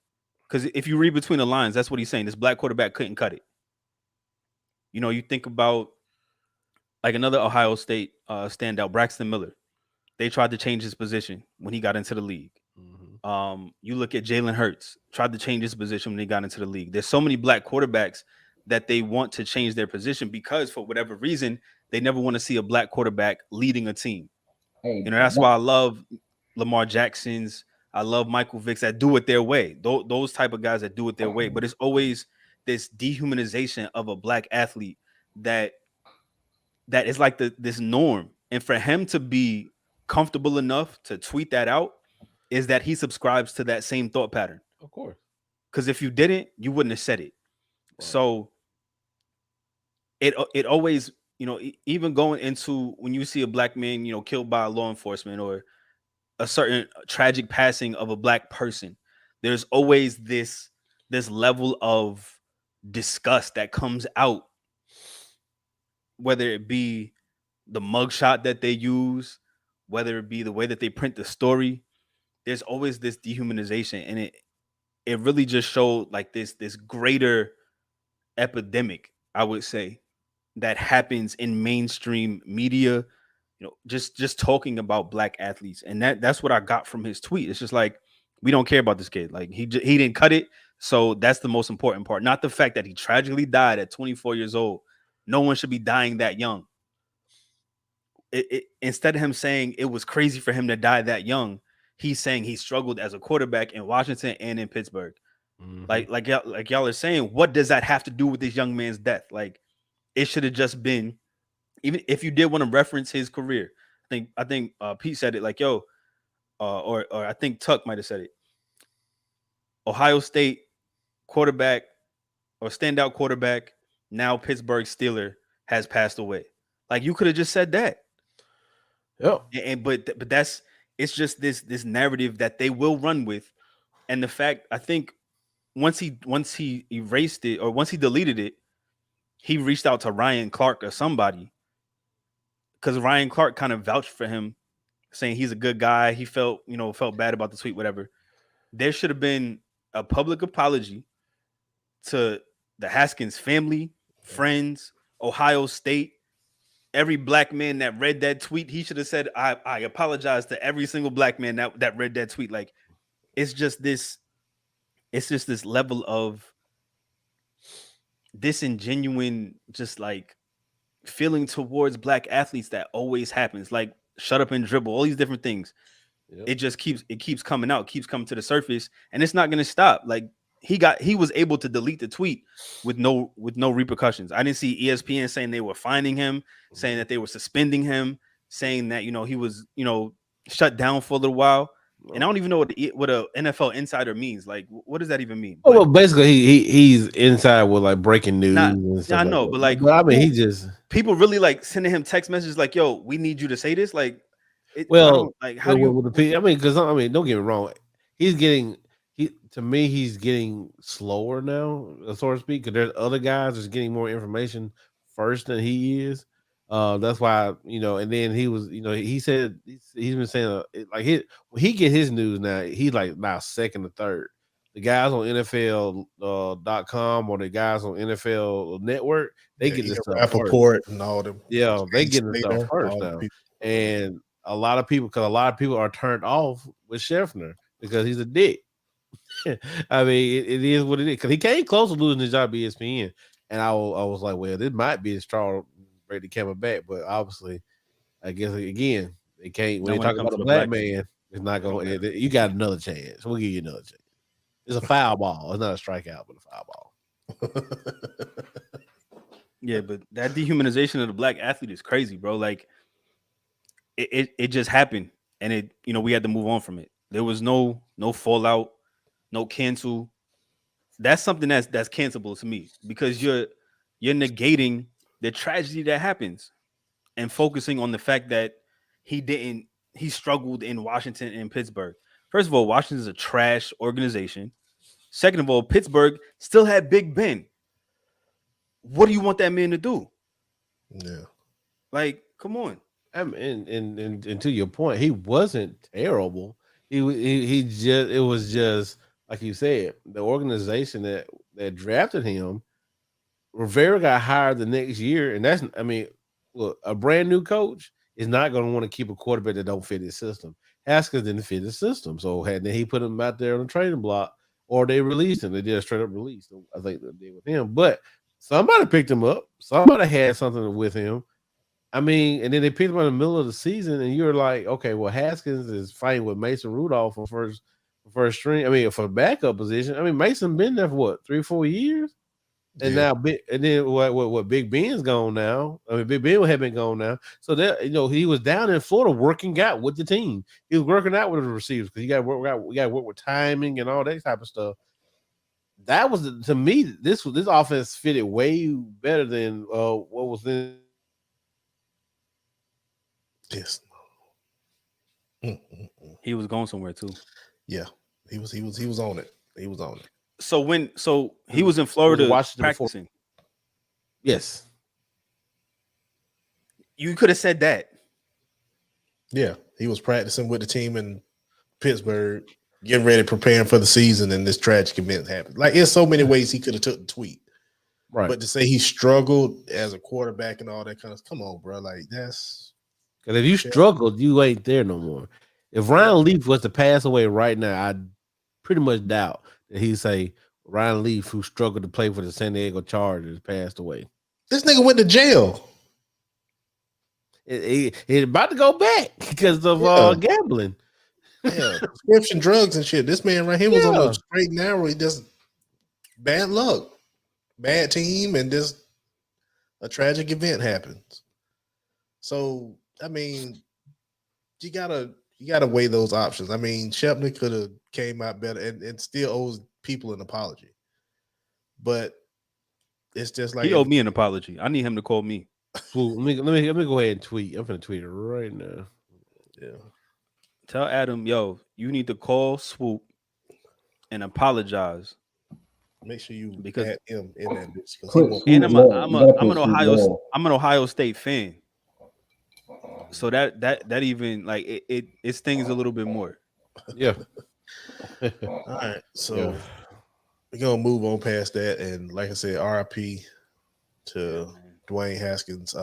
because if you read between the lines, that's what he's saying. This black quarterback couldn't cut it. You know, you think about like another Ohio State standout, Braxton Miller. They tried to change his position when he got into the league. You look at Jalen Hurts, tried to change his position when he got into the league. There's so many black quarterbacks that they want to change their position because for whatever reason, they never want to see a black quarterback leading a team. Hey, You know, that's why I love Lamar Jackson's. I love Michael Vick's that do it their way. Those type of guys that do it their way. But it's always this dehumanization of a black athlete that is like this norm. And for him to be comfortable enough to tweet that out is that he subscribes to that same thought pattern. Of course. Because if you didn't, you wouldn't have said it. Right. So it always, you know, even going into when you see a black man, you know, killed by law enforcement or a certain tragic passing of a black person, there's always this level of disgust that comes out, whether it be the mugshot that they use, whether it be the way that they print the story. There's always this dehumanization, and it really just showed like this greater epidemic, I would say, that happens in mainstream media. You know, just talking about black athletes, and that's what I got from his tweet. It's just like we don't care about this kid. Like he didn't cut it, so that's the most important part. Not the fact that he tragically died at 24 years old. No one should be dying that young. Instead of him saying it was crazy for him to die that young, he's saying he struggled as a quarterback in Washington and in Pittsburgh. Mm-hmm. Like y'all are saying, what does that have to do with this young man's death? Like it should have just been, even if you did want to reference his career. I think Pete said it like, yo, or I think Tuck might have said it. Ohio State quarterback or standout quarterback, now Pittsburgh Steeler, has passed away. Like you could have just said that. Yep. But that's, it's just this narrative that they will run with. And the fact, I think once he erased it or once he deleted it, he reached out to Ryan Clark or somebody, because Ryan Clark kind of vouched for him, saying he's a good guy. He felt bad about the tweet, whatever. There should have been a public apology to the Haskins family, friends, Ohio State, every black man that read that tweet. He should have said, I apologize to every single black man that read that tweet. Like it's just this level of disingenuine, just like feeling towards black athletes that always happens. Like shut up and dribble, all these different things. Yep. It keeps coming out, keeps coming to the surface, and it's not going to stop. Like he was able to delete the tweet with no repercussions. I didn't see ESPN saying they were fining him, saying that they were suspending him, saying that he was shut down for a little while. And I don't even know what a NFL insider means. Like, what does that even mean? Oh, well, basically, he's inside with like breaking news. And stuff I know, but like, I mean, he just people really like sending him text messages like, "Yo, we need you to say this." Like, how do you? I mean, because don't get me wrong, he's getting he's getting slower now, so to speak. Because there's other guys that's getting more information first than he is. That's why and then he was he said he's been saying like when he get his news now, he's like now second or third. The guys on NFL.com or the guys on NFL Network, they get this stuff first. And all them. Yeah, they get this stuff first now. And a lot of people are turned off with Schefter because he's a dick. I mean, it is what it is. Because he came close to losing his job at ESPN, and I was like, well, this might be a straw ready to come back, but obviously, I guess again, they can't. When they talk about a black man, it's not going. You got another chance. We'll give you another chance. It's a foul ball. It's not a strikeout, but a foul ball. Yeah, but that dehumanization of the black athlete is crazy, bro. Like, it just happened, and we had to move on from it. There was no fallout, no cancel. That's something that's cancelable to me, because you're negating the tragedy that happens and focusing on the fact that he didn't he struggled in Washington and Pittsburgh. First of all, Washington is a trash organization. Second of all, Pittsburgh still had Big Ben. What do you want that man to do? Yeah. Like, come on. And to your point, he wasn't terrible. He just it was just like you said, the organization that drafted him. Rivera got hired the next year, and that's I mean, look, a brand new coach is not going to want to keep a quarterback that don't fit his system. Haskins didn't fit his system, so had he put him out there on the trading block, or they released him. They did a straight up release. So I think they did with him, but somebody picked him up. Somebody had something with him. I mean, and then they picked him in the middle of the season, and you're like, okay, well, Haskins is fighting with Mason Rudolph for first string. I mean, for backup position. I mean, Mason been there for what 3-4 years. And Yeah. now, and then what? Big Ben's gone now. I mean, Big Ben had been gone now. So that he was down in Florida working out with the team. He was working out with the receivers because you got to work out. We got to work with timing and all that type of stuff. That was to me. This offense fitted way better than what was in. Yes. He was going somewhere too. Yeah. He was on it. He was on it. So he was in Florida Washington before. practicing. Yes. You could have said that. Yeah. He was practicing with the team in Pittsburgh, getting ready, preparing for the season, and this tragic event happened. Like, there's so many ways he could have took the tweet. Right. But to say he struggled as a quarterback and all that kind of, come on, bro. Like, that's because if you struggled, you ain't there no more. If Ryan Leaf was to pass away right now, I pretty much doubt that he'd say Ryan Leaf, who struggled to play for the San Diego Chargers, passed away. This nigga went to jail. He's about to go back because of gambling. Yeah, prescription drugs and shit. This man right here was on the straight and narrow. He just bad luck, bad team, and just a tragic event happens. So, I mean, you gotta weigh those options. I mean, Shepner could have came out better and still owes people an apology. But it's just like he owed me an apology. I need him to call me. Let me go ahead and tweet. I'm gonna tweet it right now. Yeah. Tell Adam, yo, you need to call Swoop and apologize. Make sure you because add him in that bitch. And I'm an Ohio State fan. So that even like it stings a little bit more. Yeah. All right. So we're gonna move on past that. And like I said, RIP to Dwayne Haskins.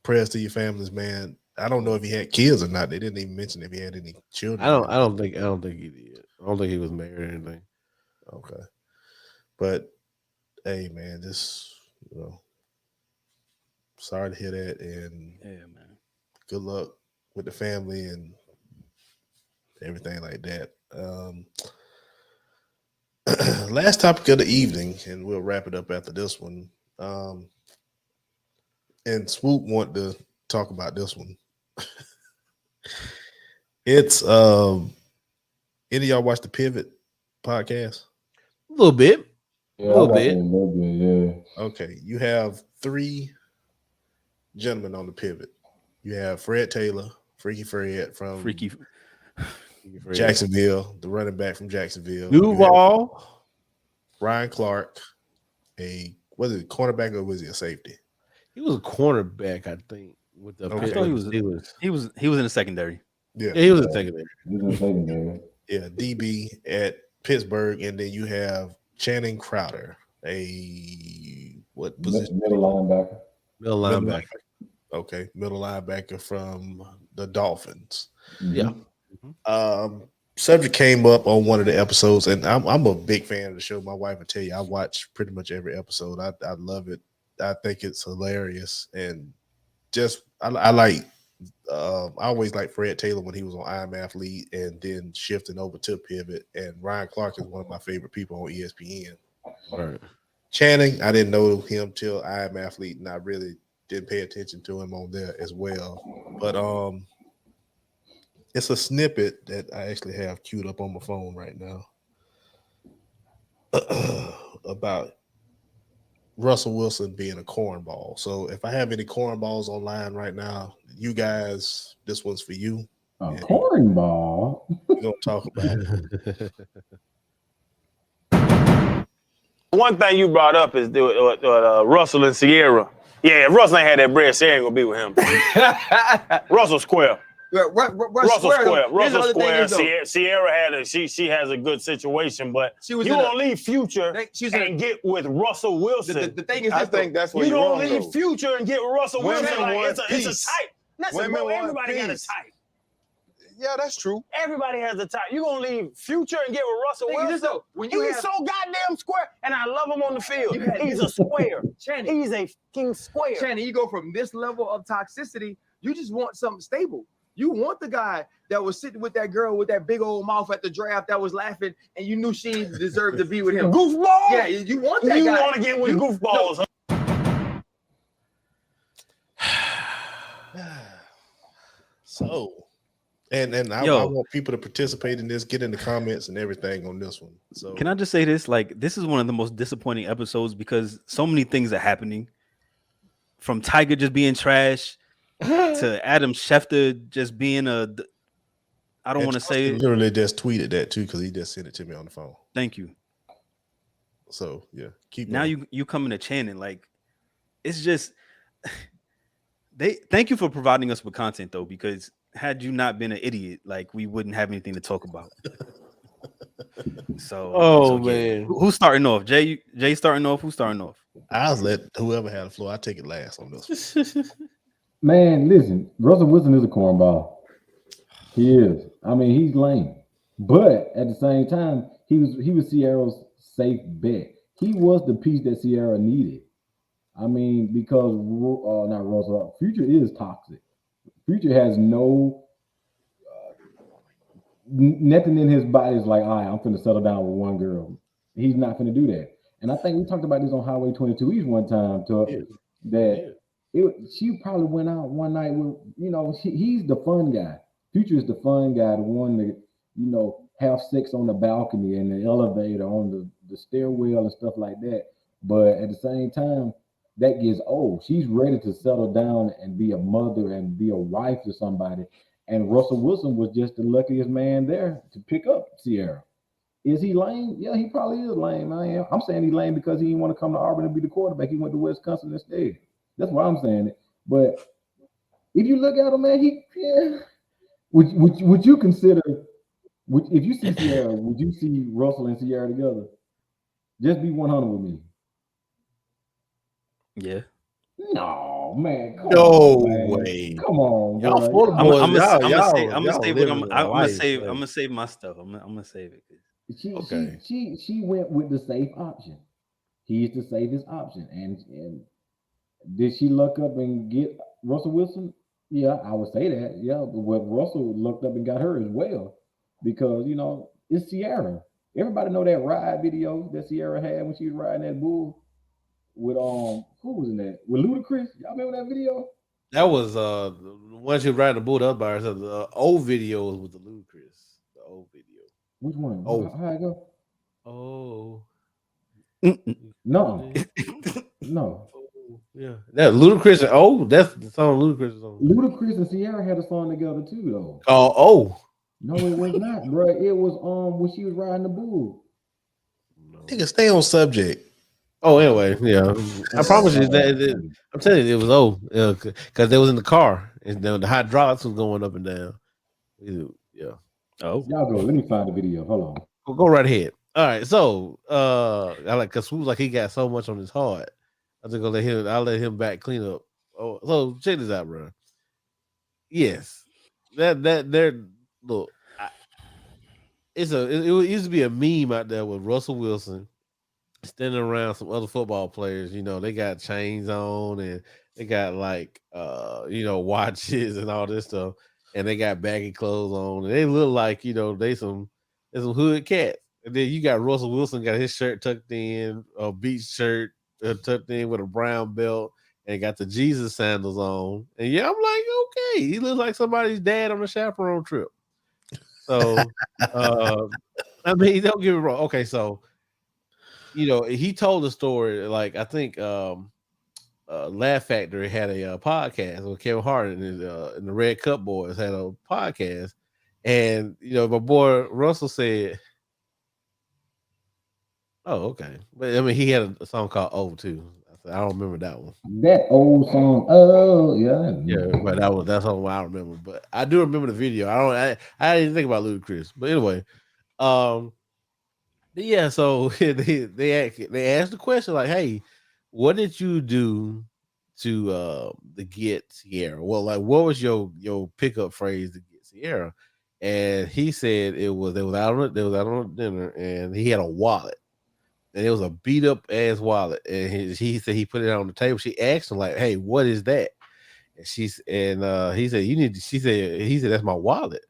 Prayers to your families, man. I don't know if he had kids or not. They didn't even mention if he had any children. I don't think he did. I don't think he was married or anything. Okay. But hey, man, sorry to hear that, and man, good luck with the family and everything like that. Last topic of the evening, and we'll wrap it up after this one. And Swoop want to talk about this one. It's any of y'all watch the Pivot podcast? A little bit. Yeah, a little bit. Okay, you have 3 gentlemen on the Pivot. You have Fred Taylor, Freaky Fred from Jacksonville, the running back from Jacksonville. Duval, Ryan Clark, was it a cornerback or was he a safety? He was a cornerback, I think. With the he was in the secondary. Yeah, he was in secondary. Yeah, DB at Pittsburgh, and then you have Channing Crowder, what position? Middle linebacker. Okay, middle linebacker from the Dolphins. Yeah. Subject came up on one of the episodes, and I'm a big fan of the show. My wife will tell you I watch pretty much every episode. I love it. I think it's hilarious, and just I like. I always like Fred Taylor when he was on I Am Athlete, and then shifting over to Pivot. And Ryan Clark is one of my favorite people on ESPN. Right. Channing, I didn't know him till I Am Athlete, and I really didn't pay attention to him on there as well. But it's a snippet that I actually have queued up on my phone right now about Russell Wilson being a cornball. So if I have any cornballs online right now, you guys, this one's for you. A And cornball. we're gonna talk about it. One thing you brought up is Russell and Sierra. Yeah, if Russell ain't had that bread, Sierra ain't gonna be with him. Russell square. Russell square. Russell square. Sierra had she has a good situation, but you gonna leave Future and get with Russell Wilson. The thing is, I think that's what you don't leave though. Future and get Wilson. Women Like, want it's a peace. type. Listen, Women bro, want everybody got a peace. type. Yeah, that's true. Everybody has a type. You gonna leave Future and get with Russell Wilson? He's so goddamn square, and I love him on the field. He's a square. Channing, He's a king square. Channing, you go from this level of toxicity, you just want something stable. You want the guy that was sitting with that girl with that big old mouth at the draft that was laughing, and you knew she deserved to be with him. Goofball? Yeah, you want that you guy. You want to get with goofballs. So, and I want people to participate in this, get in the comments and everything on this one. So, Can I just say this? Like, this is one of the most disappointing episodes because so many things are happening. From Tiger just being trash to Adam Schefter just being I don't want to say it. Literally just tweeted that too because he just sent it to me on the phone. Thank you. So yeah, keep now going. you coming to Channing, like it's just thank you for providing us with content though, because had you not been an idiot, like we wouldn't have anything to talk about. So man, who's starting off? Jay starting off. Who's starting off? I'll let whoever had the floor. I take it last on this one. Man, listen, Russell Wilson is a cornball. He is. I mean, he's lame. But at the same time, he was Sierra's safe bet. He was the piece that Sierra needed. I mean, because not Russell, Future is toxic. Future has nothing in his body is like, all right, I'm finna settle down with one girl. He's not finna do that. And I think we talked about this on Highway 22 East one time, she probably went out one night with, he's the fun guy. Future is the fun guy, the one that, have sex on the balcony and the elevator, on the stairwell and stuff like that. But at the same time, that gets old. She's ready to settle down and be a mother and be a wife to somebody. And Russell Wilson was just the luckiest man there to pick up Sierra. Is he lame? Yeah, he probably is lame. I'm saying he's lame because he didn't want to come to Auburn and be the quarterback. He went to Wisconsin instead. That's why I'm saying it. But if you look at him, man, would you consider, if you see Sierra, would you see Russell and Sierra together? Just be 100 with me. Yeah. No, man. No way. Come on, y'all. I'm gonna save my stuff. I'm gonna save it. She went with the safe option. He's the safest option. And did she look up and get Russell Wilson? Yeah, I would say that. Yeah, but Russell looked up and got her as well, because it's Sierra. Everybody know that ride video that Sierra had when she was riding that bull with who was in that? With Ludacris. Y'all remember that video? That was the one she was riding the bull. That was by herself. The old video was with the Ludacris. The old video. Which one? Oh, how it go? Oh, no, no. Yeah, that Ludacris. That's the song Ludacris is on. Ludacris and Sierra had a song together too, though. No, it was not, bro. It was when she was riding the bull. Nigga, stay on subject. Oh, anyway, yeah. I promise you that I'm telling you, it was old because they was in the car and the hydraulics was going up and down. Yeah. Oh, y'all go. Let me find the video. Hold on. Go right ahead. All right. So, I like because Swoop's like he got so much on his heart. I think I'll let him back clean up. Oh, so check this out, bro. Yes, that look. It used to be a meme out there with Russell Wilson standing around some other football players. They got chains on and they got like watches and all this stuff, and they got baggy clothes on, and they look like they some hood cats. And then you got Russell Wilson got his shirt tucked in, a beach shirt tucked in with a brown belt, and got the Jesus sandals on. And yeah, I'm like, okay, he looks like somebody's dad on a chaperone trip. So, I mean, don't get me wrong. Okay, so he told the story. Like I think Laugh Factory had a podcast with Kevin Hart and the Red Cup Boys had a podcast, and my boy Russell said, "Oh, okay," but I mean he had a song called "Oh" too. I don't remember that one. That old song, oh yeah, but that's all I remember. But I do remember the video. I didn't think about Ludacris, but anyway, yeah. So they asked the question like, "Hey, what did you do to get Sierra? Well, like, what was your pickup phrase to get Sierra?" And he said they was out on dinner, and he had a wallet. And it was a beat up ass wallet, and he said he put it on the table. She asked him like, "Hey, what is that?" And he said, he said, "That's my wallet."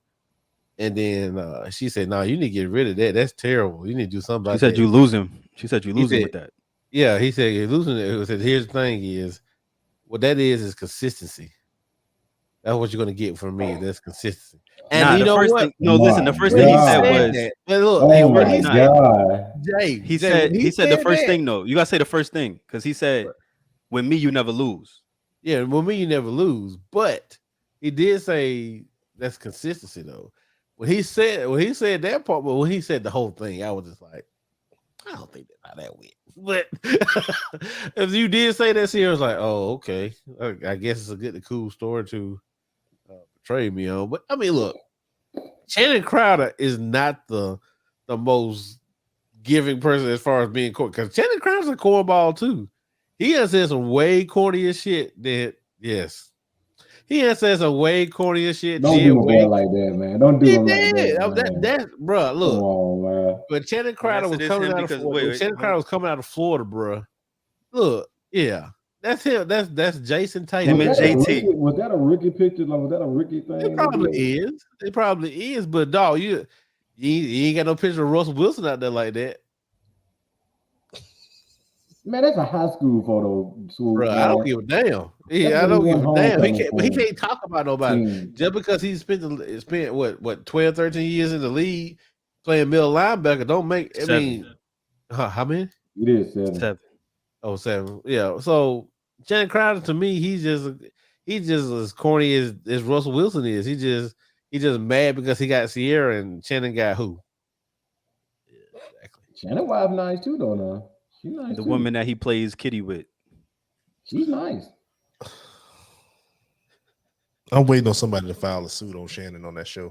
And then she said, "No, you need to get rid of that. That's terrible. You need to do something." She said you lose him. She said you lose him with that. Yeah, he said you're losing it. He said, "Here's the thing: is what that is consistency. That's what you're gonna get from me. That's consistency." And the first thing he said was, he said the first thing though. You gotta say the first thing because he said, "With me, you never lose." Yeah, with me, you never lose. But he did say that's consistency though. When he said that part, but when he said the whole thing, I was just like, I don't think that's how that went. But if you did say that, Sierra was like, "Oh, okay. I guess it's a good, cool story to portray me on." But I mean, look, Channing Crowder is not the most giving person as far as being corny, because Channing Crowder's a cornball too. He has said some way cornier shit that he has said some way cornier shit. Don't do a boy like that, man. Don't do him like that. That bro, look. Come on, man. But Channing Crowder was coming out of Florida. Channing Crowder was coming out of Florida, bro. Look, yeah. That's him. That's Jason Tatum. Was that a Ricky picture? Like, was that a Ricky thing? It probably is. It probably is. But dog, you ain't got no picture of Russell Wilson out there like that. Man, that's a high school photo. Bro, I don't give a damn. Yeah, I don't give a damn. He can't talk about nobody just because he spent what 12, 13 years in the league playing middle linebacker. Don't make. I mean, how many? It is 7. Oh, 7. Yeah. So Channing Crowder, to me, he's just as corny as Russell Wilson is. He just mad because he got Sierra and Channing got who? Yeah, exactly. Channing wife nice too, though. Now she's nice. The woman that he plays kitty with. She's nice. I'm waiting on somebody to file a suit on Shannon on that show.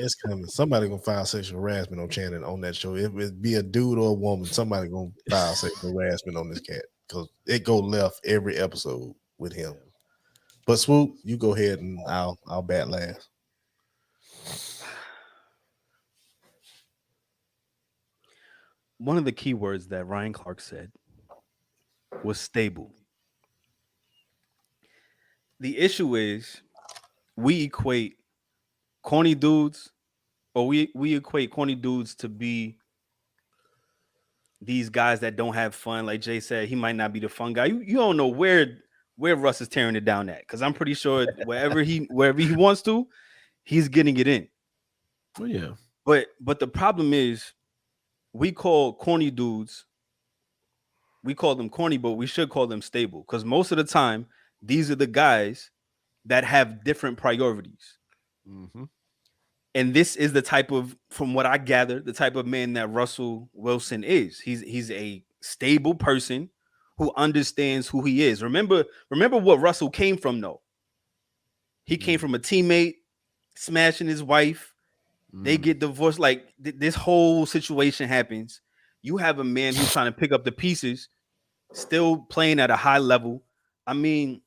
It's coming. Somebody gonna file sexual harassment on Shannon on that show. It be a dude or a woman. Somebody gonna file sexual harassment on this cat because it go left every episode with him. But Swoop, you go ahead and I'll bat last. One of the key words that Ryan Clark said was stable. The issue is we equate corny dudes, or we equate corny dudes to be these guys that don't have fun. Like Jay said, he might not be the fun guy. You don't know where Russ is tearing it down at, because I'm pretty sure wherever he wants to, he's getting it in. Oh yeah. But the problem is we call corny dudes, we call them corny, but we should call them stable, because most of the time these are the guys that have different priorities. Mm-hmm. And this is the type of, from what I gather, the type of man that Russell Wilson is. He's a stable person who understands who he is. Remember what Russell came from, though. He came from a teammate smashing his wife. They get divorced. Like this whole situation happens. You have a man who's trying to pick up the pieces, still playing at a high level. I mean,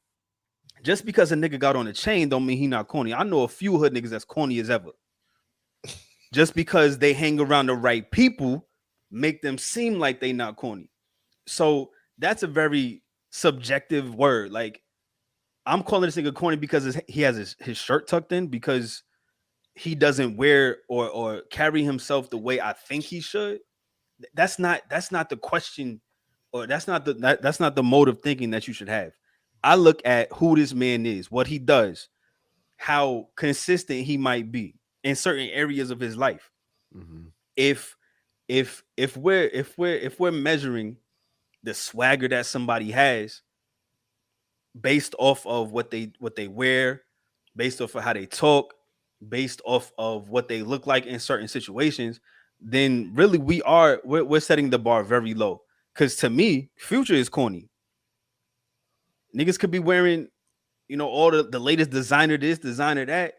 just because a nigga got on a chain don't mean he not corny. I know a few hood niggas that's corny as ever. Just because they hang around the right people make them seem like they not corny. So that's a very subjective word. Like, I'm calling this nigga corny because he has his shirt tucked in, because he doesn't wear or carry himself the way I think he should. That's not the question, or that's not the mode of thinking that you should have. I look at who this man is, what he does, how consistent he might be in certain areas of his life. Mm-hmm. If if we're measuring the swagger that somebody has based off of what they wear, based off of how they talk, based off of what they look like in certain situations, then really we're setting the bar very low. Because to me, Future is corny. Niggas could be wearing, all the latest designer this, designer that.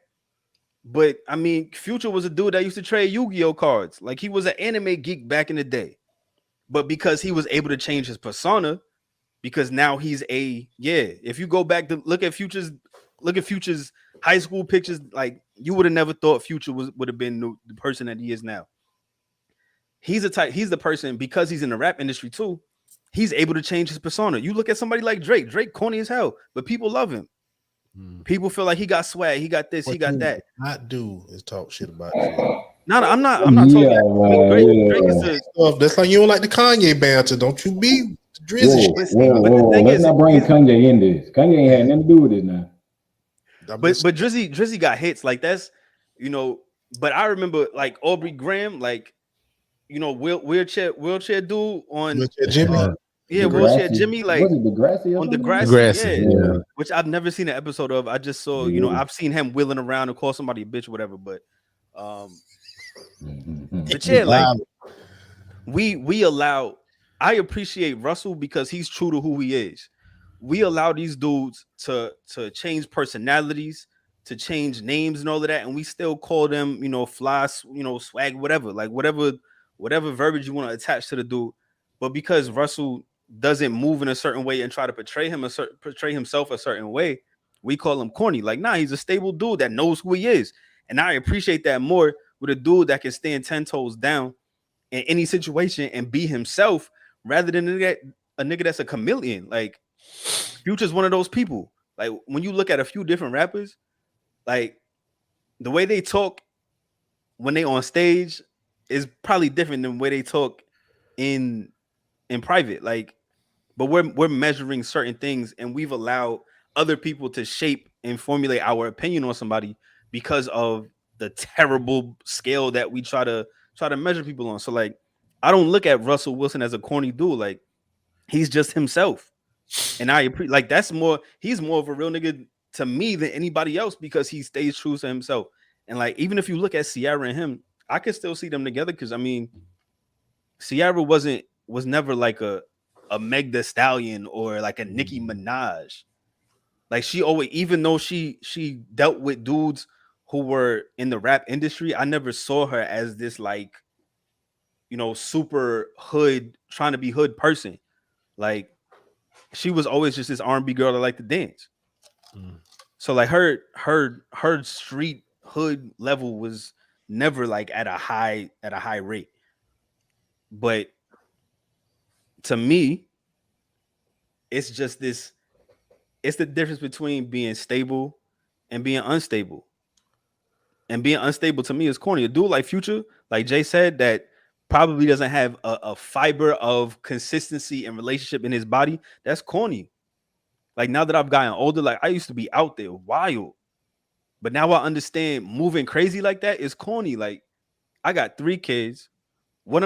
But I mean, Future was a dude that used to trade Yu-Gi-Oh cards. Like, he was an anime geek back in the day. But because he was able to change his persona, because now he's if you go back to look at Future's high school pictures, like, you would have never thought Future would have been the person that he is now. He's the person, because he's in the rap industry too, he's able to change his persona. You look at somebody like Drake corny as hell, but people love him. People feel like he got swag, he got this, he got that. Not do is talk shit about Drake. No, I'm not talking. Drake is that's like you don't like the Kanye banter. Don't you be Drizzy. Let's not bring Kanye in this. Kanye ain't had nothing to do with it now. But Drizzy got hits like that's, But I remember like Aubrey Graham, like, wheelchair dude on Wheelchair Jimmy. Wheelchair Jimmy, like, was it Degrassi on Degrassi, yeah, which I've never seen an episode of. I just saw, I've seen him wheeling around and call somebody a bitch or whatever. But yeah, like, we allow. I appreciate Russell because he's true to who he is. We allow these dudes to change personalities, to change names and all of that, and we still call them, fly, swag, whatever, like whatever verbiage you want to attach to the dude. But because Russell doesn't move in a certain way and try to portray himself a certain way, we call him corny. Like, nah, he's a stable dude that knows who he is, and I appreciate that more with a dude that can stand 10 toes down in any situation and be himself, rather than a nigga that's a chameleon. Like, Future's one of those people. Like, when you look at a few different rappers, like, the way they talk when they on stage is probably different than the way they talk in private. Like, but we're measuring certain things, and we've allowed other people to shape and formulate our opinion on somebody because of the terrible scale that we try to measure people on. So, like, I don't look at Russell Wilson as a corny dude. Like, he's just himself. And I appreciate, like, he's more of a real nigga to me than anybody else because he stays true to himself. And, like, even if you look at Ciara and him, I can still see them together because, I mean, Ciara was never like a Meg Thee Stallion or like a Nicki Minaj. Like, she always, even though she dealt with dudes who were in the rap industry, I never saw her as this, like, super hood, trying to be hood person. Like, she was always just this R&B girl that liked to dance. So, like, her street hood level was never like at a high rate. But to me, it's just this. It's the difference between being stable and being unstable. And being unstable to me is corny. A dude like Future, like Jay said, that probably doesn't have a fiber of consistency and relationship in his body, that's corny. Like, now that I've gotten older, like, I used to be out there wild, but now I understand moving crazy like that is corny. Like, I got 3 kids. Why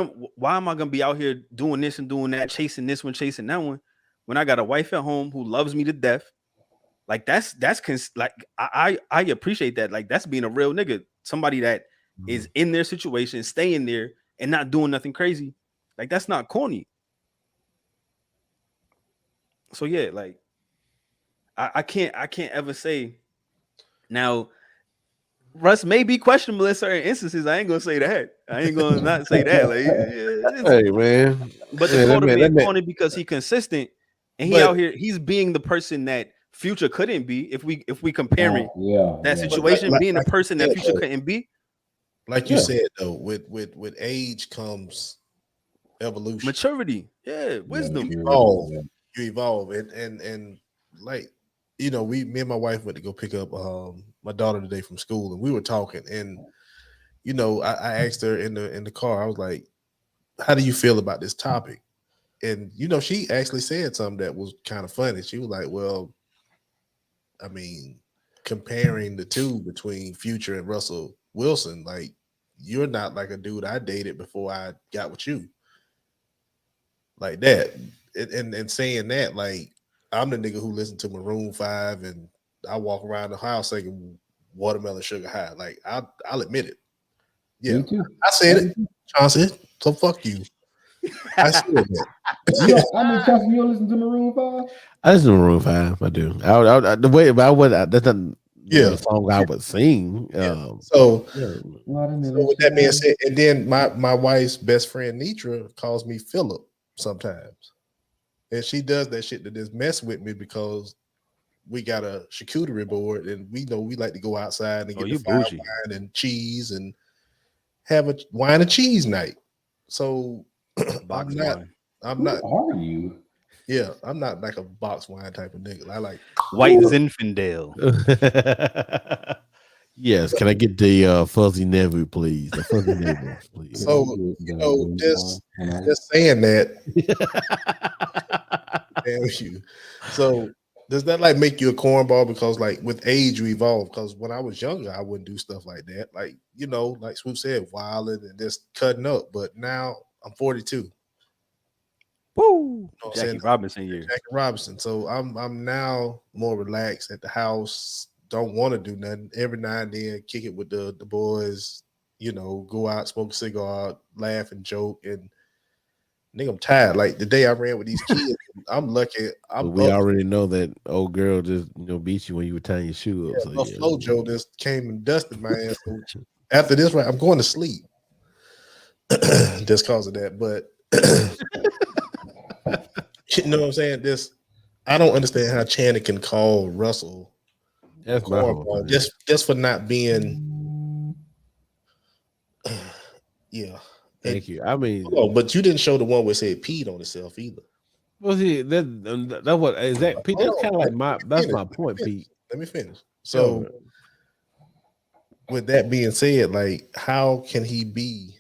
am I gonna be out here doing this and doing that, chasing this one, chasing that one, when I got a wife at home who loves me to death? Like, that's like, I appreciate that. Like, that's being a real nigga, somebody that is in their situation, staying there and not doing nothing crazy. Like, that's not corny. So yeah, like, I can't ever say. Now, Russ may be questionable in certain instances. I ain't gonna say that. I ain't gonna not say that. Like, hey, man. But the quote of being corny because he's consistent and he out here, he's being the person that Future couldn't be. If we comparing that situation, being the person that Future couldn't be. Like you said, though, with age comes evolution, maturity, wisdom. You evolve, and like, me and my wife went to go pick up my daughter today from school, and we were talking, and I asked her in the car, I was like, how do you feel about this topic? And she actually said something that was kind of funny. She was like, well, I mean, comparing the two between Future and Russell Wilson, like, you're not like a dude I dated before I got with you. Like that. And saying that, like, I'm the nigga who listened to Maroon 5 and I walk around the house singing Watermelon Sugar High. Like, I'll admit it. Yeah. Me too. I said it. Sean said, so fuck you. I said that. I mean, Chelsea, you don't listen to Maroon 5? I listen to Maroon 5. I do. The way, but I would. That's not the song I would sing. Yeah. So Watermelon with that being Sugar. said, and then my wife's best friend Nitra calls me Philip sometimes. And she does that shit to just mess with me because we got a charcuterie board and we know we like to go outside and get the fine wine and cheese and have a wine and cheese night. So I'm not. Who are you? Yeah, I'm not like a box wine type of nigga. I like White Zinfandel. Yes, can I get the fuzzy nevu, please? The fuzzy nevu, please. So just saying that. Damn you. So does that like make you a cornball? Because like with age you evolve. Because when I was younger, I wouldn't do stuff like that. Like, you know, like Swoop said, wilding and just cutting up. But now I'm 42. Woo! You know Jackie Robinson years. Jackie Robinson. So I'm now more relaxed at the house. Don't want to do nothing. Every now and then, kick it with the boys. You know, go out, smoke a cigar, laugh and joke. And nigga, I'm tired. Like the day I ran with these kids, I'm lucky. We already know that old girl just beat you when you were tying your shoe up. Yeah, so Flojo just came and dusted my ass. So after this, right, I'm going to sleep. Just cause of that, but you know what I'm saying? I don't understand how Channing can call Russell cornball just for not being. Yeah. Thank you. I mean, but you didn't show the one where it said peed on itself either. Well, see, that what is that, Pete? That's kind of like that's my point, Pete. Let me finish. So, with that being said, like, how can he be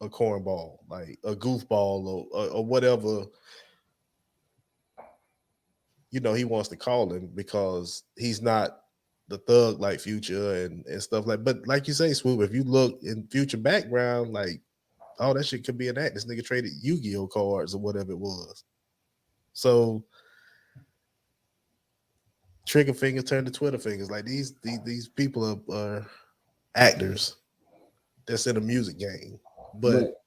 a cornball, like a goofball, or whatever? You know, he wants to call him because he's not the thug like Future and stuff like. But like you say, Swoop, if you look in Future background, like, oh, that shit could be an act. This nigga traded Yu-Gi-Oh cards or whatever it was. So trigger fingers turn to Twitter fingers. Like these people are actors that's in a music game. But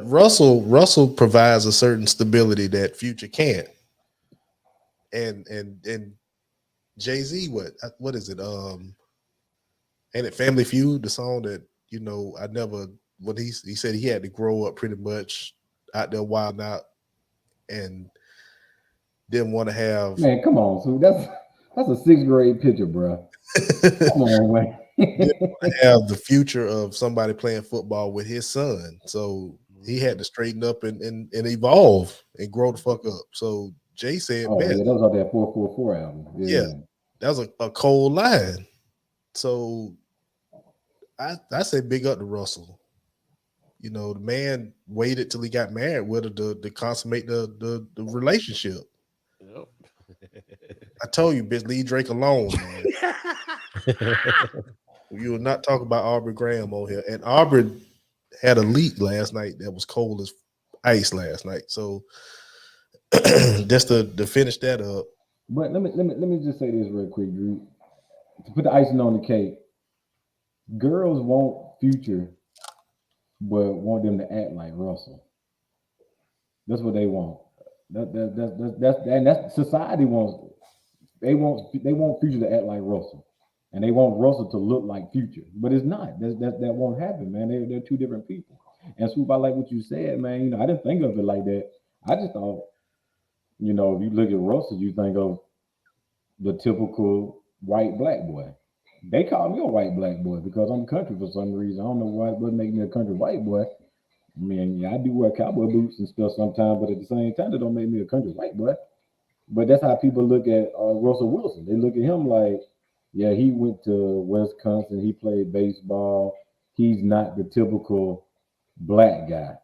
Russell provides a certain stability that Future can't. And Jay-Z, what is it? Ain't it Family Feud, the song that, you know, I never, when he said he had to grow up pretty much out there wild out and didn't want to have. Man, come on, so that's a 6th grade picture, bro. Come on, man. Didn't want to have the future of somebody playing football with his son, so he had to straighten up and evolve and grow the fuck up. So Jay said, "Oh yeah, that was on that 444 album." Yeah, that was a cold line. So I say big up to Russell. You know, the man waited till he got married with her to consummate the relationship. Yep. I told you, bitch, leave Drake alone, man. You will not talk about Aubrey Graham on here. And Aubrey had a leak last night that was cold as ice last night. So just to finish that up. But let me just say this real quick, Drew. To put the icing on the cake, girls want Future, but want them to act like Russell. That's what they want. That's society wants. They want Future to act like Russell, and they want Russell to look like Future. But it's not. That won't happen, man. They're two different people. And Swoop, I like what you said, man. You know, I didn't think of it like that. I just thought, you know, if you look at Russell, you think of the typical white black boy. They call me a white black boy because I'm country for some reason. I don't know why it would make me a country white boy. I mean, yeah, I do wear cowboy boots and stuff sometimes, but at the same time, it don't make me a country white boy. But that's how people look at Russell Wilson. They look at him like, yeah, he went to Wisconsin. He played baseball. He's not the typical black guy.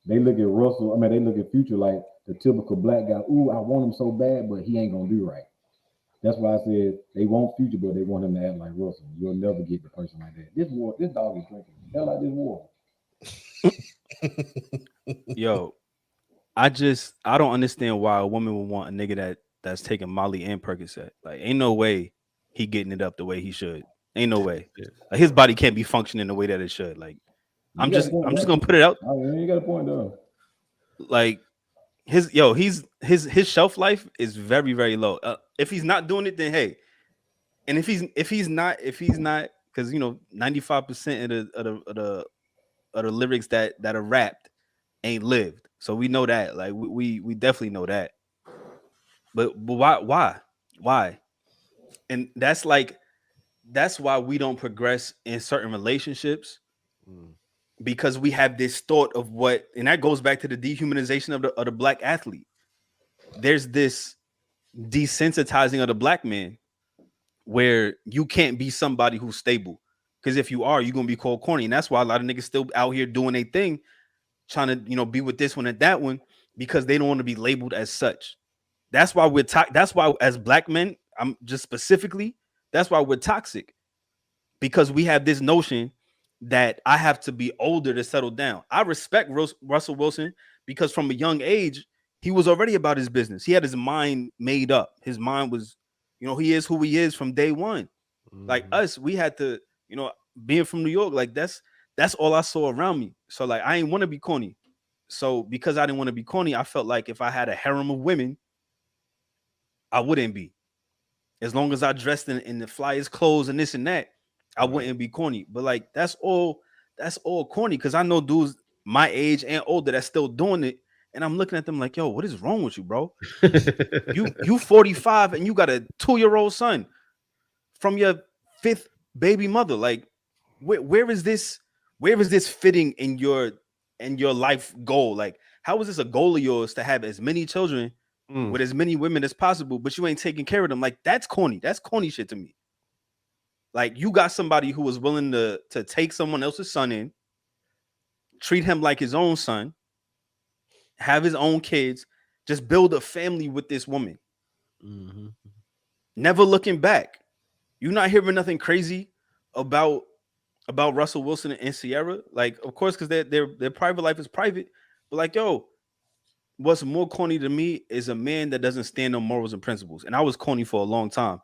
They look at Russell. I mean, they look at Future like the typical black guy. Ooh, I want him so bad, but he ain't gonna do right. That's why I said they want Future, but they want him to act like Russell. You'll never get the person like that. This dog is drinking hell out this water. Yo, I don't understand why a woman would want a nigga that's taking Molly and Percocet. Like, ain't no way he getting it up the way he should. Ain't no way. Like, his body can't be functioning the way that it should. Like, I'm just gonna put it out. You got a point though. Like, his shelf life is very, very low. If he's not doing it, then hey. And if he's not, because 95% of the lyrics that are rapped ain't lived. So we know that. Like, we definitely know that. But why? And that's why we don't progress in certain relationships, because we have this thought of what, and that goes back to the dehumanization of the black athlete. There's this desensitizing of the black man where you can't be somebody who's stable, because if you are, you're gonna be called corny. And that's why a lot of niggas still out here doing a thing, trying to be with this one and that one, because they don't want to be labeled as such. That's why that's why as black men, I'm just specifically, that's why we're toxic, because we have this notion that I have to be older to settle down. I respect Russell Wilson because from a young age, he was already about his business. He had his mind made up. His mind was, he is who he is from day one. Like us, we had to, being from New York, like that's all I saw around me. So like, I ain't want to be corny. So because I didn't want to be corny, I felt like if I had a harem of women, I wouldn't be. As long as I dressed in the flyest clothes and this and that, I wouldn't be corny. But like, that's all corny, because I know dudes my age and older that's still doing it, and I'm looking at them like, yo, what is wrong with you, bro? you 45 and you got a 2-year-old son from your 5th baby mother. Like, where is this fitting in your life goal? Like, how is this a goal of yours to have as many children with as many women as possible, but you ain't taking care of them? Like, that's corny. That's corny shit to me. Like, you got somebody who was willing to take someone else's son in, treat him like his own son, have his own kids, just build a family with this woman. Never looking back. You're not hearing nothing crazy about Russell Wilson and Sierra. Like, of course, because their private life is private. But like, yo, what's more corny to me is a man that doesn't stand on morals and principles. And I was corny for a long time.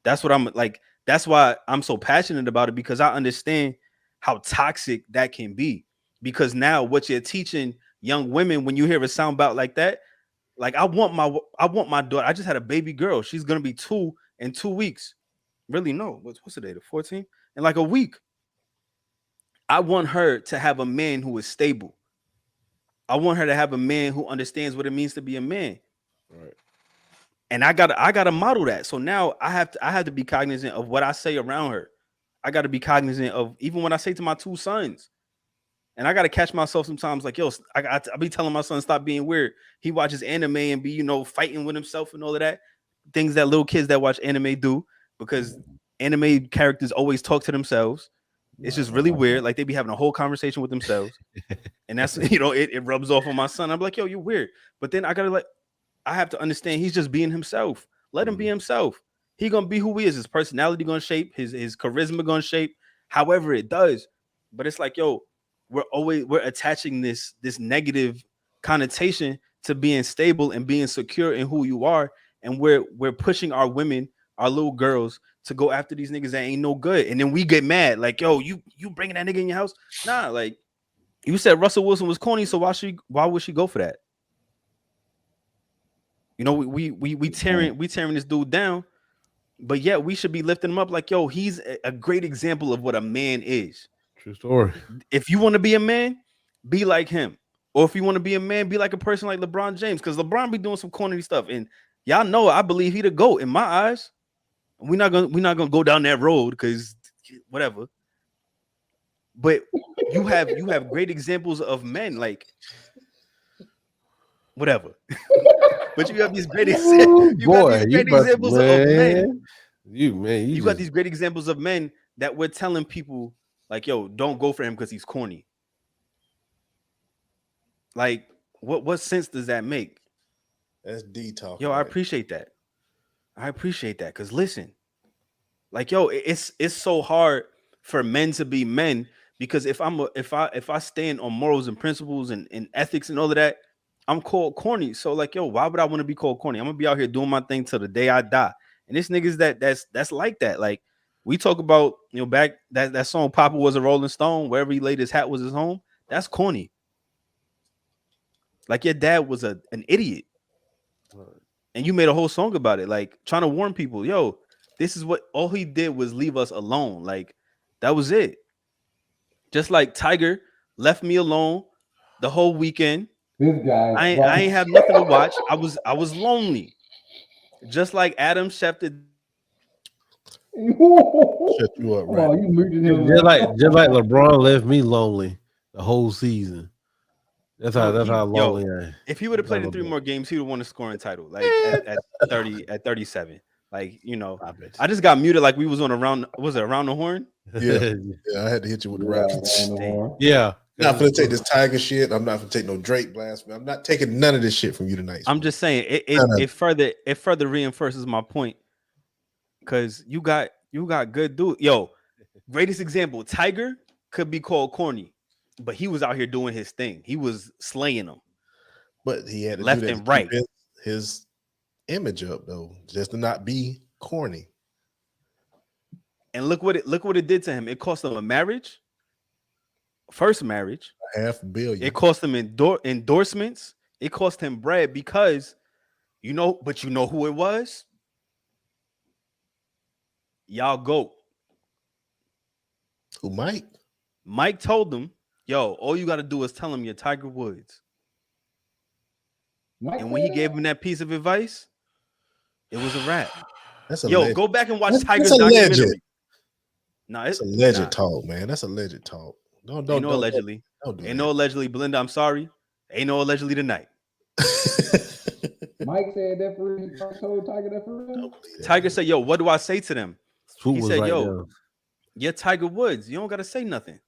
That's what I'm like. That's why I'm so passionate about it, because I understand how toxic that can be. Because now what you're teaching young women, when you hear a soundbite like that, like, I want my daughter. I just had a baby girl. She's gonna be 2 in 2 weeks. Really, no. What's the day? The 14th? In like a week. I want her to have a man who is stable. I want her to have a man who understands what it means to be a man. Right. And I gotta model that. So now I have to be cognizant of what I say around her. I gotta be cognizant of even when I say to my 2 sons. And I gotta catch myself sometimes, like, yo, I be telling my son, stop being weird. He watches anime and be, fighting with himself and all of that. Things that little kids that watch anime do, because anime characters always talk to themselves. It's just really weird. Like, they be having a whole conversation with themselves. And that's, it rubs off on my son. I'm like, yo, you're weird. But then I have to understand he's just being himself. Let him be himself. He gonna be who he is. His personality gonna shape, his charisma gonna shape, however it does. But it's like, yo, we're attaching this negative connotation to being stable and being secure in who you are. And we're pushing our women, our little girls, to go after these niggas that ain't no good. And then we get mad, like, yo, you bringing that nigga in your house? Nah, like, you said Russell Wilson was corny, so why would she go for that? We tearing this dude down, but yet we should be lifting him up like, yo, he's a great example of what a man is. True story. If you want to be a man, be like him. Or if you want to be a man, be like a person like LeBron James, because LeBron be doing some corny stuff. And y'all know I believe he the GOAT in my eyes. We're not gonna go down that road because whatever. But you have great examples of men, like whatever. But you have these great examples. You got these great examples of men. You got these great examples of men that we're telling people, like, yo, don't go for him because he's corny. Like, what sense does that make? That's D talk. Yo, I appreciate that. I appreciate that. Cause listen, like yo, it's so hard for men to be men because if I stand on morals and principles and ethics and all of that, I'm called corny. So like yo, why would I want to be called corny? I'm gonna be out here doing my thing till the day I die. And this niggas that's like that. Like we talk about, back that song Papa was a Rolling Stone, wherever he laid his hat was his home. That's corny. Like your dad was an idiot. And you made a whole song about it, like trying to warn people, yo, this is what all he did was leave us alone. Like that was it. Just like Tiger left me alone the whole weekend. This guy. I ain't have nothing to watch. I was lonely. Just like Adam Schefter. Shut you up, Come right? on, you muted him. Just like LeBron left me lonely the whole season. That's how lonely I am. If he would have played in 3 more games, he would have won the scoring title. Like at 37. Like, I just got muted like we was on around the horn? Yeah, I had to hit you with the rap. Yeah. I'm not gonna take this Tiger shit. I'm not gonna take no Drake blasphemy. I'm not taking none of this shit from you tonight. I'm just saying it further reinforces my point. Cause you got good dude. Yo, greatest example, Tiger could be called corny, but he was out here doing his thing. He was slaying them. But he had to left do that and right. His image up though, just to not be corny. And look what it did to him. It cost him a marriage. First marriage. $500 million. It cost him endorsements. It cost him bread because but you know who it was? Y'all GOAT. Who, Mike? Mike told them, yo, all you got to do is tell him you're Tiger Woods. And when he gave him that piece of advice, it was a wrap. That's a yo, legend. go back and watch Tiger's that's a documentary. legend. No, it's a legend talk, man. That's a legend talk. Don't allegedly. Don't do Ain't no allegedly, Belinda. I'm sorry. Ain't no allegedly tonight. Mike said that for real. Told Tiger that for real. Tiger said, "Yo, what do I say to them?" He said, right "Yo, now. you're Tiger Woods. You don't got to say nothing."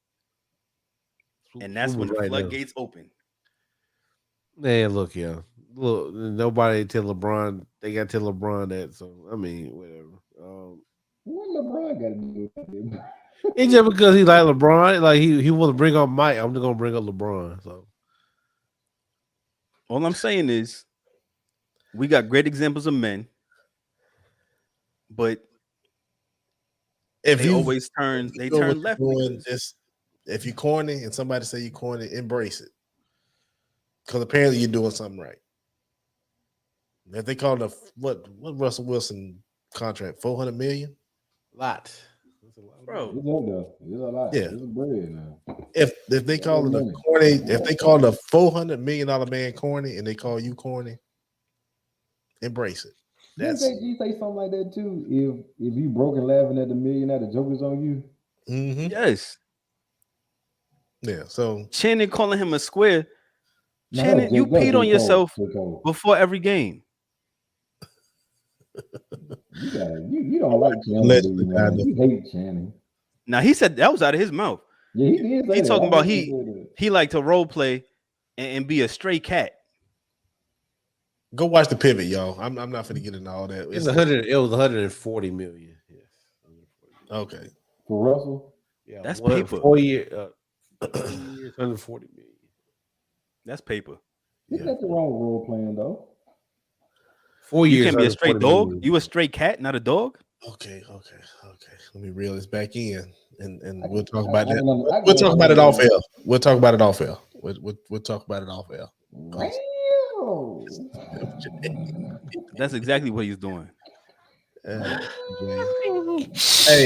And that's when the floodgates open. Man, look, nobody tell LeBron. They got to tell LeBron that. So I mean, whatever. What LeBron got to do with it? It's just because he like LeBron. Like he want to bring up Mike. I'm just gonna bring up LeBron. So all I'm saying is, we got great examples of men, but they always turn left. If you corny and somebody say you corny, embrace it, because apparently you're doing something right. If they call it what Russell Wilson contract, $400 million, lot. Bro, it's a lot. Yeah, it's a bread now. If they call it a corny, if they call it a $400 million man corny, and they call you corny, embrace it. You say something like that too. If you broke and laughing at the millionaire, the joke is on you. Mm-hmm. Yes. Yeah. So Channing calling him a square. Channing, you peed on yourself before every game. You don't like Channing. You hate Channing. Now he said that was out of his mouth. Yeah, he did. He talking about he liked to role play and be a stray cat. Go watch The Pivot, y'all. I'm not going to get into all that. It was 140 million. Yes. Okay. For Russell? Yeah. That's paper. 4 years, 140 million. That's paper. Isn't that the wrong role playing though? 4 years. You can't be a straight dog. Million. You a stray cat, not a dog. Okay. Let me reel this back in, and we'll talk about that. We'll talk about it off air. We'll talk about it off air. We'll talk about it off air. That's exactly what he's doing. Hey,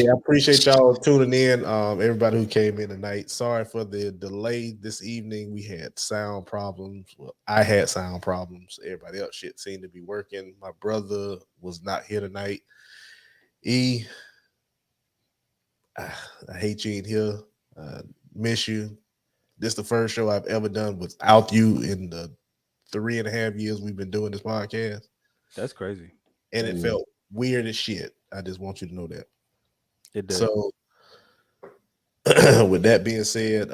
I appreciate y'all tuning in. Everybody who came in tonight. Sorry for the delay this evening. We had sound problems. Well, I had sound problems. Everybody else shit seemed to be working. My brother was not here tonight. I hate you in here. Miss you. This is the first show I've ever done without you in the 3.5 years we've been doing this podcast. That's crazy. And it felt weird as shit. I just want you to know that. It does. So with that being said,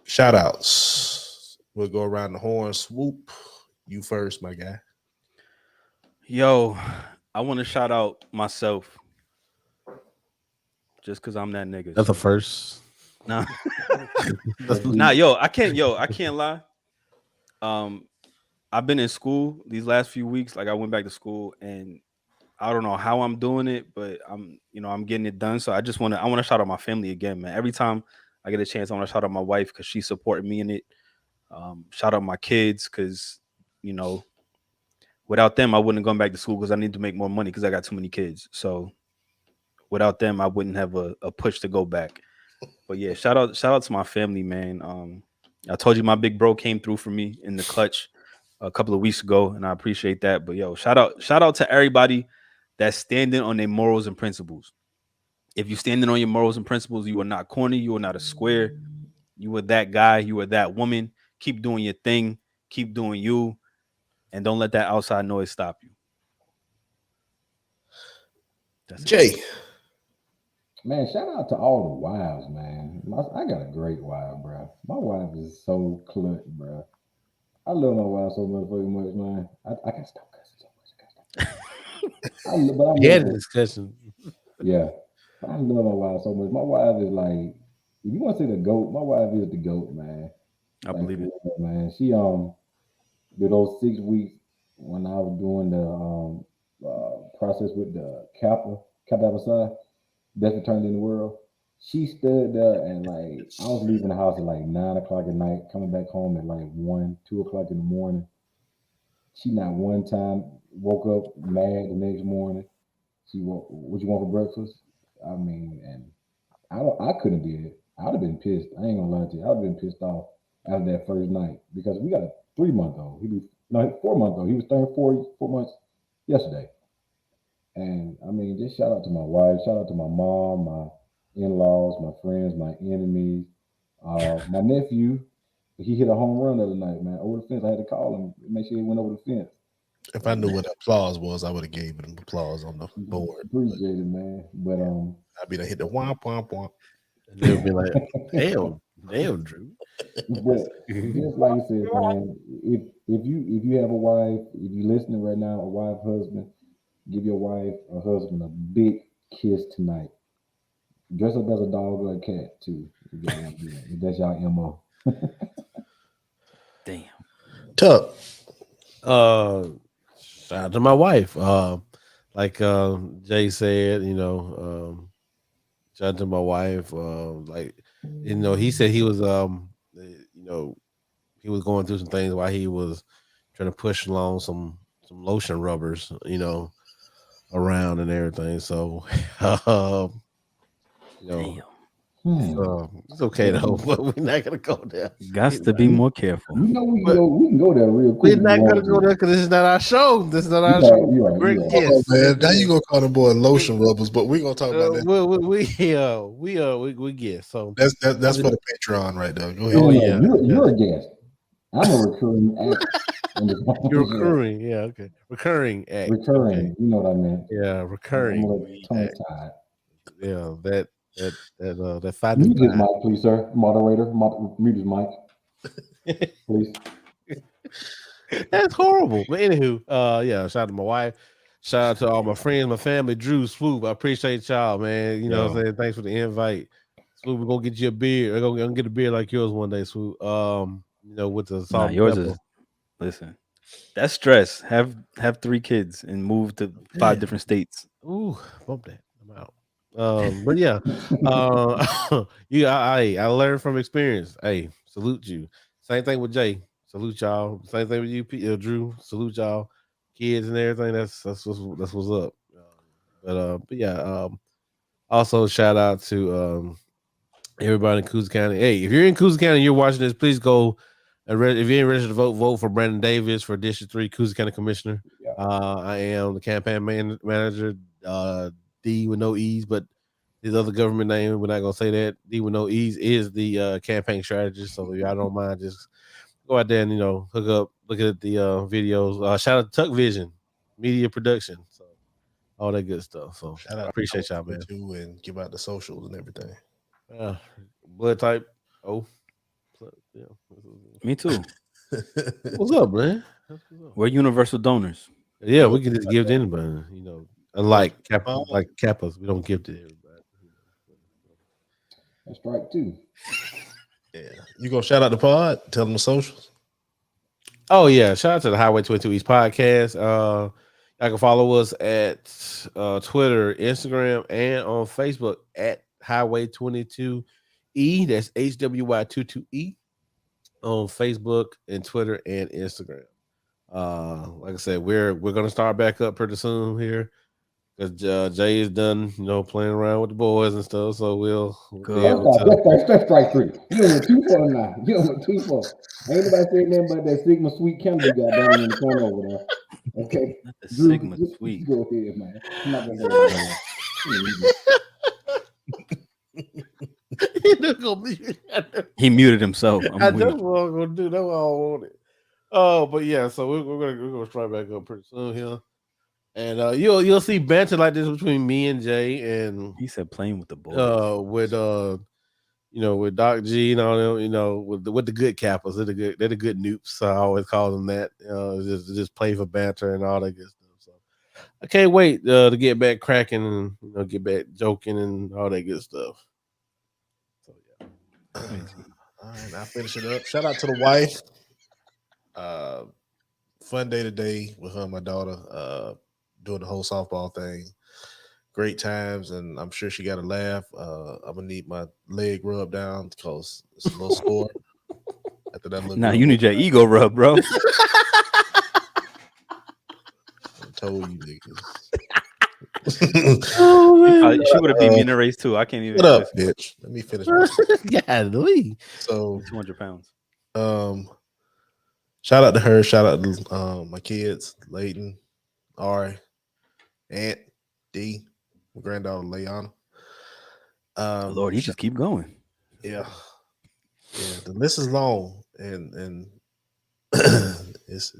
shout outs. We'll go around the horn. Swoop, you first, my guy. Yo, I want to shout out myself just because I'm that nigga. That's the first. Nah. That's- Nah, I can't lie. I've been in school these last few weeks. Like I went back to school and I don't know how I'm doing it, but I'm getting it done. So I want to shout out my family again, man. Every time I get a chance, I want to shout out my wife because she supported me in it. Shout out my kids because, you know, without them, I wouldn't have gone back to school because I need to make more money because I got too many kids. So without them, I wouldn't have a push to go back. But yeah, shout out to my family, man. I told you my big bro came through for me in the clutch a couple of weeks ago, and I appreciate that. But yo, shout out to everybody that's standing on their morals and principles. If you're standing on your morals and principles, you are not corny, you are not a square, you are that guy, you are that woman. Keep doing your thing, keep doing you, and don't let that outside noise stop you. That's it. Jay, Man, shout out to all the wives, man. I got a great wife, bro. My wife is so clutch, bro. I love my wife so much, man. I can stop cussing so much. I can stop. But I yeah, love the her. discussion. Yeah, I love my wife so much. My wife is like, if you want to say the goat, my wife is the goat, man. I Like, believe it. yeah, man. She did those 6 weeks when I was doing the process with the Kappa side, best attorney in the world. She stood there and like I was leaving the house at like 9 o'clock at night, coming back home at like 1, 2 o'clock in the morning. She not one time woke up mad the next morning. She what you want for breakfast? I mean, and I couldn't be it. I'd have been pissed. I ain't gonna lie to you. I'd have been pissed off after that first night because we got a 3 month old. He was no 4 month old. He was turning 4 months yesterday. And I mean, just shout out to my wife, shout out to my mom, my in-laws, my friends, my enemies, my nephew. He hit a home run the other night, man. Over the fence. I had to call him, make sure he went over the fence. if I knew what applause was, I would have gave him applause on the board. Appreciate it, man. But I'd be like, hit the womp womp womp. And they'll be like, damn, Drew. but just like you said, man, if you have a wife, if you're listening right now, a wife, husband, give your wife or husband a big kiss tonight. Dress up as a dog or a cat too. If y'all want to do that. If that's y'all MO. Damn. Tuck. Shout out to my wife. Like Jay said, shout out to my wife. He said he was he was going through some things while he was trying to push along some lotion rubbers, around and everything. So Damn. it's okay though, but we're not gonna go there. Got to be more careful. You know we can go there real quick. We're not gonna go there because this is not our show. This is not our show. You're right, Great you're right. kiss. Oh, man, now you gonna call them boy lotion rubbers, but we're gonna talk about that. We get so That's for the Patreon right there. Go ahead. Oh, No, yeah. You're a guest. I'm a recurring act. you're recurring, yeah, okay, recurring act, Recurring, okay. you know what I meant. Yeah, recurring. I'm a little tongue-tied. Yeah, that five. Mute his mic, please, sir. Moderator, mute his mic, please. That's horrible. But anywho, shout out to my wife. Shout out to all my friends, my family, Drew, Swoop. I appreciate y'all, man. You know what I'm saying? Thanks for the invite. Swoop, we're gonna get you a beer. We're gonna get a beer like yours one day, Swoop. With the salt. Yours pepper. is. Listen, that's stress. Have 3 kids and move to 5 different states. Ooh, bump that. I'm out. But yeah, I learned from experience. Hey, salute you. Same thing with Jay. Salute y'all. Same thing with you, Drew. Salute y'all, kids and everything. That's what's up. But yeah. Also shout out to everybody in Coosa County. Hey, if you're in Coosa County, and you're watching this, please go. If you ain't registered to vote for Brandon Davis for District 3 Coosa County Commissioner. Yeah. I am the campaign manager, D with no E's, but his other government name, we're not going to say that. D with no E's is the campaign strategist. So if y'all don't mind, just go out there and, hook up, look at the videos. Shout out to Tuck Vision, media production. So all that good stuff. So Shout out I appreciate y'all, man. too, and give out the socials and everything. Blood type O. Yeah. Me too. What's up, man? We're universal donors. Yeah, Yo, we can just give to anybody. Unlike Kappas, we don't give to everybody. That's right too. yeah. You gonna shout out the pod? Tell them the socials. Oh yeah, shout out to the Highway 22 East podcast. Y'all can follow us at Twitter, Instagram, and on Facebook at Highway 22E. That's HWY22E on Facebook and Twitter and Instagram. Like I said, we're gonna start back up pretty soon here because Jay is done, playing around with the boys and stuff. So we'll be able to. That's strike three. You don't want 2 for now. You don't want 2 for. Ain't nobody saying nothing about that Sigma Sweet Candle you got down in the corner over there. Okay, Not the Drew, Sigma just Sweet. go ahead, man. I'm not gonna hold it. He muted himself. That's what I'm gonna do. That's what I wanted. Oh, but yeah, so we're gonna start back up pretty soon here, and you'll see banter like this between me and Jay, and He said playing with the boys. with Doc G and all them, with the good Kappas, they're the good noobs. So I always call them that. Just play for banter and all that good stuff. So I can't wait to get back cracking and get back joking and all that good stuff. So yeah. All right, I'll finish it up. Shout out to the wife. Fun day today with her and my daughter, doing the whole softball thing. Great times, and I'm sure she got a laugh. I'm gonna need my leg rubbed down because it's a little sore. After that, Nah, you need your ego rub, bro. I told you niggas. She would have beat me in the race too. I can't even. What up, bitch? Let me finish. So 200 pounds. Shout out to her. Shout out to my kids, Layton, Ari, Aunt, D, my granddaughter, Leanna. Lord, he just keep going. Yeah. The list is long, and it's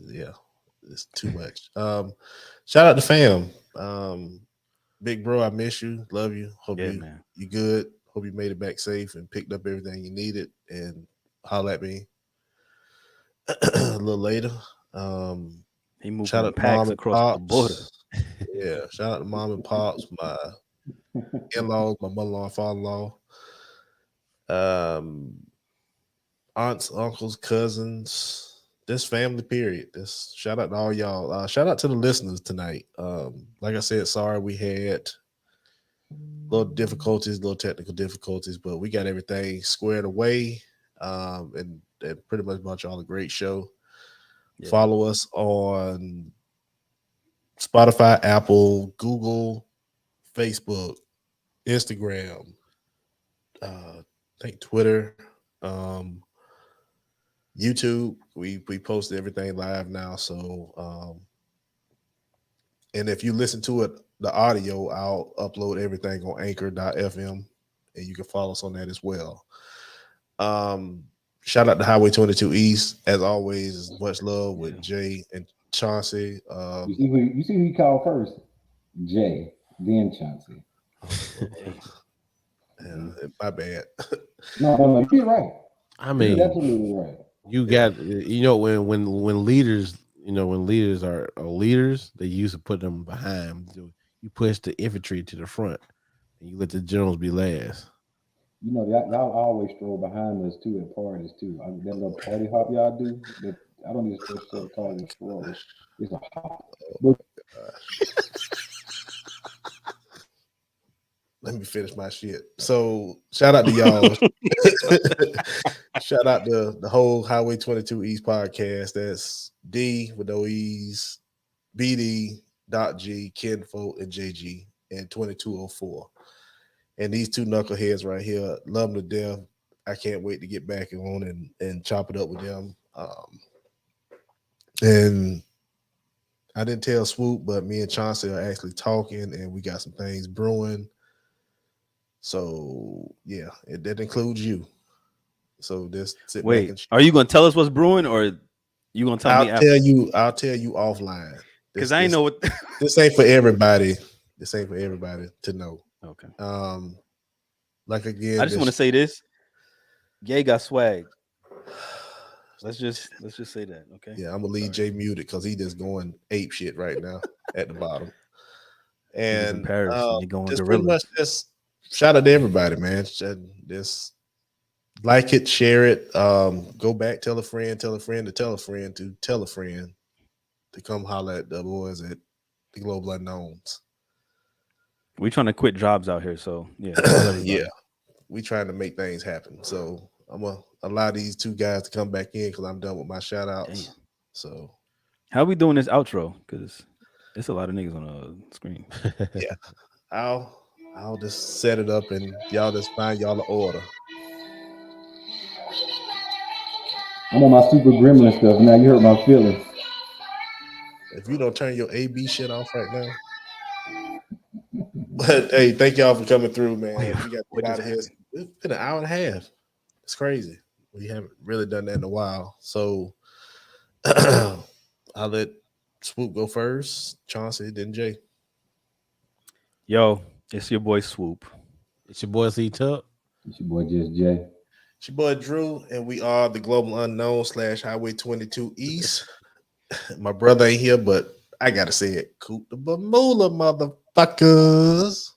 too much. Shout out to fam. Big bro, I miss you. Love you. Hope you good. Hope you made it back safe and picked up everything you needed. And holler at me a little later. He moved shout out to packs mom and across pops. the border. Yeah, shout out to mom and pops, my in-laws, my mother-in-law, and father-in-law, aunts, uncles, cousins, this family period. This shout out to all y'all. Shout out to the listeners tonight. Like I said, sorry we had little technical difficulties, but we got everything squared away. And pretty much brought y'all a great show. Yeah. Follow us on Spotify, Apple, Google, Facebook, Instagram, I think Twitter, YouTube. We post everything live now. So and if you listen to it, the audio, I'll upload everything on anchor.fm, and you can follow us on that as well. Shout out to Highway 22 East. As always, much love with Jay and Chauncey. You see who you called first? Jay, then Chauncey. My bad. No, you're right. I mean, you're absolutely right. You got when leaders when leaders are leaders, they used to put them behind. You push the infantry to the front, and you let the generals be last. Y'all always stroll behind us too at parties too. That little party hop y'all do. I don't even supposed to call it a stroll. It's a hop. Let me finish my shit. So shout out to y'all. Shout out to the whole Highway 22 East podcast. That's D with no E's, BD, G, Kinfolk, and JG, and 2204. And these two knuckleheads right here, love them to death. I can't wait to get back on and chop it up with them. And I didn't tell Swoop, but me and Chauncey are actually talking, and we got some things brewing. So yeah, that includes you. So just sit back and are you gonna tell us what's brewing, or you gonna tell me? I'll tell you offline. Because I know what this ain't for everybody. This ain't for everybody to know. Okay. Like again, I just want to say this. Gay got swag. Let's just say that, okay? Yeah, I'm gonna leave Jay muted because he just going ape shit right now at the bottom. And in Paris and they going just pretty gorillas. much just shout out to everybody, man. Just like it, share it, go back, tell a friend to tell a friend to tell a friend to come holler at the boys at the Global Unknowns. We trying to quit jobs out here, so yeah. Yeah, we trying to make things happen. So I'm gonna allow these two guys to come back in because I'm done with my shout outs. So how we doing this outro? Because it's a lot of niggas on the screen. Yeah, I'll just set it up and y'all just find y'all the order. I'm on my super gremlin stuff now. You hurt my feelings. If you don't turn your AB shit off right now. But hey, thank y'all for coming through, man. We got to get out of here. It's been an hour and a half. It's crazy. We haven't really done that in a while. So I'll let Swoop go first, Chauncey, then Jay. Yo, it's your boy Swoop. It's your boy C Tuck. It's your boy Just Jay. It's your boy Drew, and we are the Global Unknown / Highway 22 East. My brother ain't here, but I gotta say it. Coop the Bamula, motherfuckers.